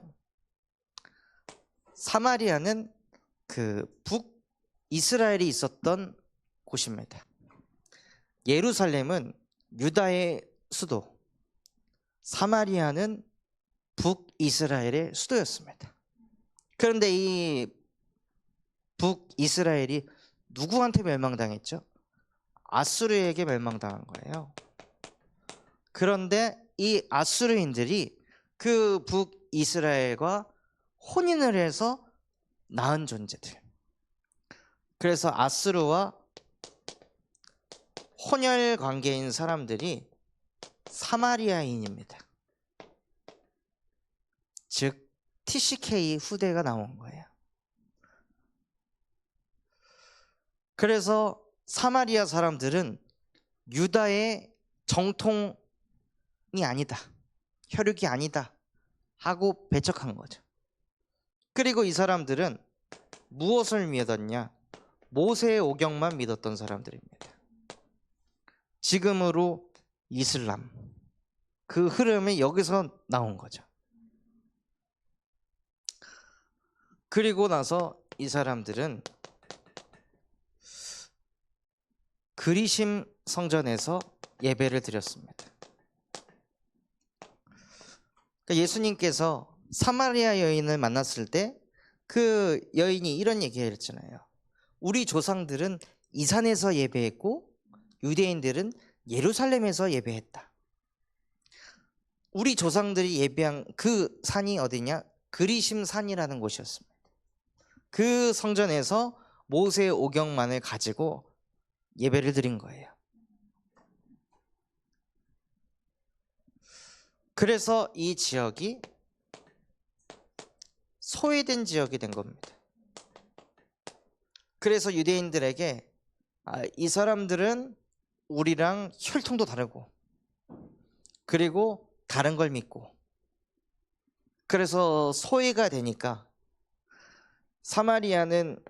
사마리아는 그 북이스라엘이 있었던 곳입니다. 예루살렘은 유다의 수도, 사마리아는 북이스라엘의 수도였습니다. 그런데 이 북이스라엘이 누구한테 멸망당했죠? 아수르에게 멸망당한 거예요. 그런데 이 아수르인들이 그 북이스라엘과 혼인을 해서 낳은 존재들. 그래서 아수르와 혼혈 관계인 사람들이 사마리아인입니다. 즉 TCK 후대가 나온 거예요. 그래서 사마리아 사람들은 유다의 정통이 아니다, 혈육이 아니다 하고 배척한 거죠. 그리고 이 사람들은 무엇을 믿었냐? 모세의 오경만 믿었던 사람들입니다. 지금으로 이슬람, 그 흐름이 여기서 나온 거죠. 그리고 나서 이 사람들은 그리심 성전에서 예배를 드렸습니다. 그러니까 예수님께서 사마리아 여인을 만났을 때 그 여인이 이런 얘기를 했잖아요. 우리 조상들은 이 산에서 예배했고 유대인들은 예루살렘에서 예배했다. 우리 조상들이 예배한 그 산이 어디냐? 그리심 산이라는 곳이었습니다. 그 성전에서 모세의 오경만을 가지고 예배를 드린 거예요. 그래서 이 지역이 소외된 지역이 된 겁니다. 그래서 유대인들에게 이 사람들은 우리랑 혈통도 다르고 그리고 다른 걸 믿고 그래서 소외가 되니까 사마리아는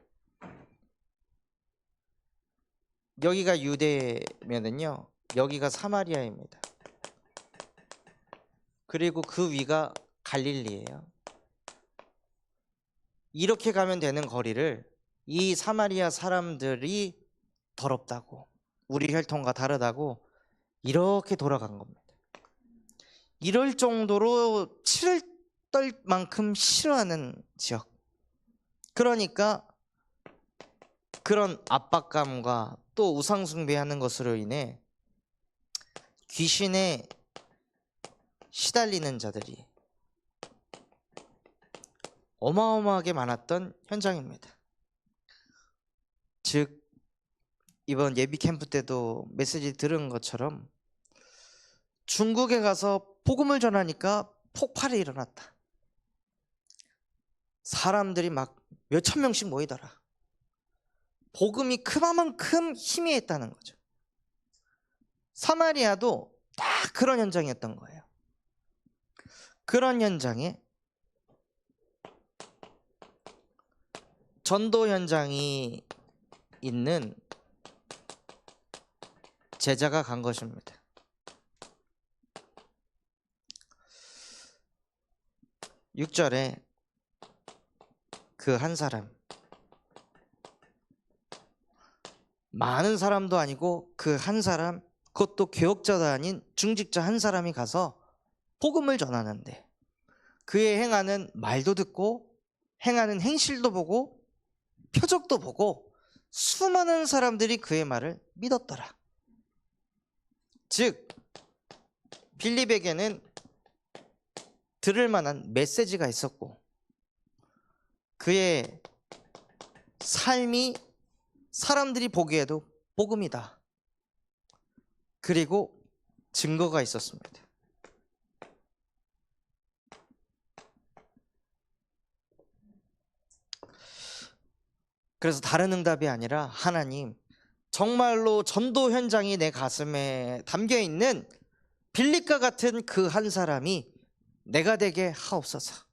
여기가 유대면은요 여기가 사마리아입니다. 그리고 그 위가 갈릴리예요. 이렇게 가면 되는 거리를 이 사마리아 사람들이 더럽다고 우리 혈통과 다르다고 이렇게 돌아간 겁니다. 이럴 정도로 치를 떨 만큼 싫어하는 지역. 그러니까 그런 압박감과 또 우상숭배하는 것으로 인해 귀신에 시달리는 자들이 어마어마하게 많았던 현장입니다. 즉 이번 예비 캠프 때도 메시지 들은 것처럼 중국에 가서 복음을 전하니까 폭발이 일어났다. 사람들이 막 몇천 명씩 모이더라. 복음이 그만큼 희미했다는 거죠. 사마리아도 딱 그런 현장이었던 거예요. 그런 현장에 전도 현장이 있는 제자가 간 것입니다. (6절에) 그 한 사람, 많은 사람도 아니고 그 한 사람 그것도 교역자도 아닌 중직자 한 사람이 가서 복음을 전하는데 그의 행하는 말도 듣고 행하는 행실도 보고 표적도 보고 수많은 사람들이 그의 말을 믿었더라. 즉 빌립에게는 들을 만한 메시지가 있었고 그의 삶이 사람들이 보기에도 복음이다. 그리고 증거가 있었습니다. 그래서 다른 응답이 아니라 하나님, 정말로 전도 현장이 내 가슴에 담겨 있는 빌립과 같은 그 한 사람이 내가 되게 하옵소서.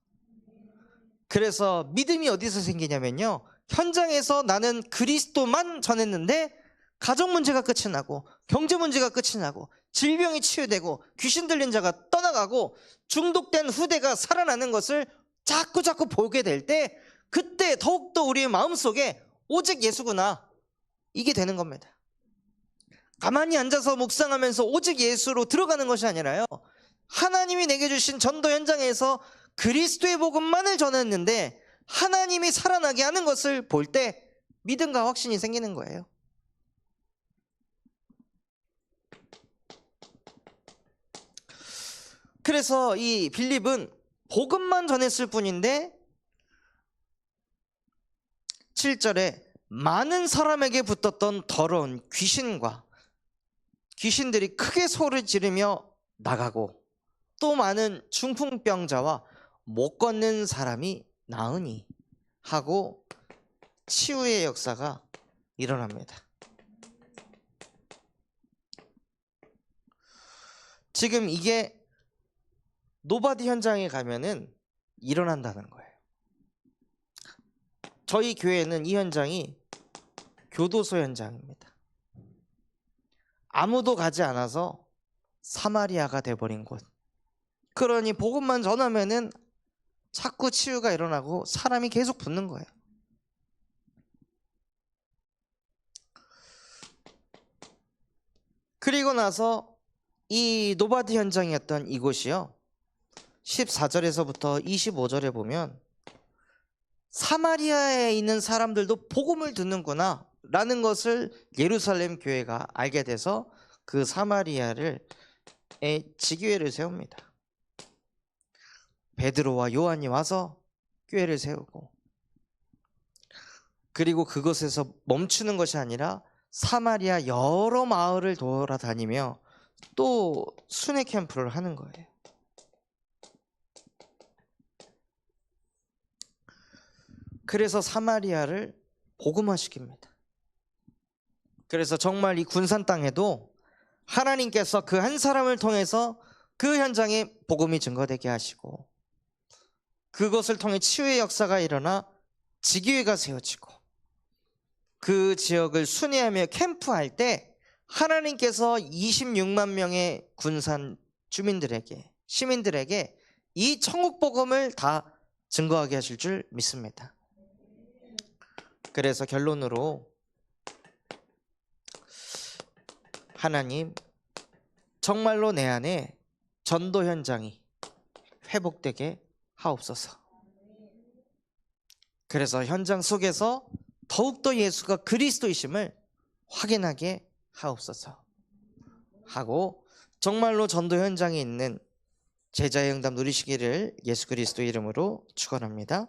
그래서 믿음이 어디서 생기냐면요, 현장에서 나는 그리스도만 전했는데 가정 문제가 끝이 나고 경제 문제가 끝이 나고 질병이 치유되고 귀신 들린 자가 떠나가고 중독된 후대가 살아나는 것을 자꾸 보게 될 때 그때 더욱더 우리의 마음속에 오직 예수구나, 이게 되는 겁니다. 가만히 앉아서 묵상하면서 오직 예수로 들어가는 것이 아니라요, 하나님이 내게 주신 전도 현장에서 그리스도의 복음만을 전했는데 하나님이 살아나게 하는 것을 볼 때 믿음과 확신이 생기는 거예요. 그래서 이 빌립은 복음만 전했을 뿐인데 7절에 많은 사람에게 붙었던 더러운 귀신들이 크게 소리 지르며 나가고 또 많은 중풍병자와 못 걷는 사람이 나으니 하고 치유의 역사가 일어납니다. 지금 이게 노바디 현장에 가면은 일어난다는 거예요. 저희 교회는 이 현장이 교도소 현장입니다. 아무도 가지 않아서 사마리아가 돼버린 곳. 그러니 복음만 전하면은 자꾸 치유가 일어나고 사람이 계속 붙는 거예요. 그리고 나서 이 노바디 현장이었던 이곳이요, 14절에서부터 25절에 보면 사마리아에 있는 사람들도 복음을 듣는구나 라는 것을 예루살렘 교회가 알게 돼서 그 사마리아를 지교회를 세웁니다. 베드로와 요한이 와서 교회를 세우고, 그리고 그곳에서 멈추는 것이 아니라 사마리아 여러 마을을 돌아다니며 또 순회 캠프를 하는 거예요. 그래서 사마리아를 복음화시킵니다. 그래서 정말 이 군산 땅에도 하나님께서 그 한 사람을 통해서 그 현장에 복음이 증거되게 하시고 그것을 통해 치유의 역사가 일어나 지교회가 세워지고 그 지역을 순회하며 캠프할 때 하나님께서 26만 명의 군산 시민들에게 이 천국 복음을 다 증거하게 하실 줄 믿습니다. 그래서 결론으로 하나님, 정말로 내 안에 전도 현장이 회복되게 하옵소서. 그래서 현장 속에서 더욱더 예수가 그리스도이심을 확인하게 하옵소서 하고, 정말로 전도 현장에 있는 제자의 응답 누리시기를 예수 그리스도 이름으로 축원합니다.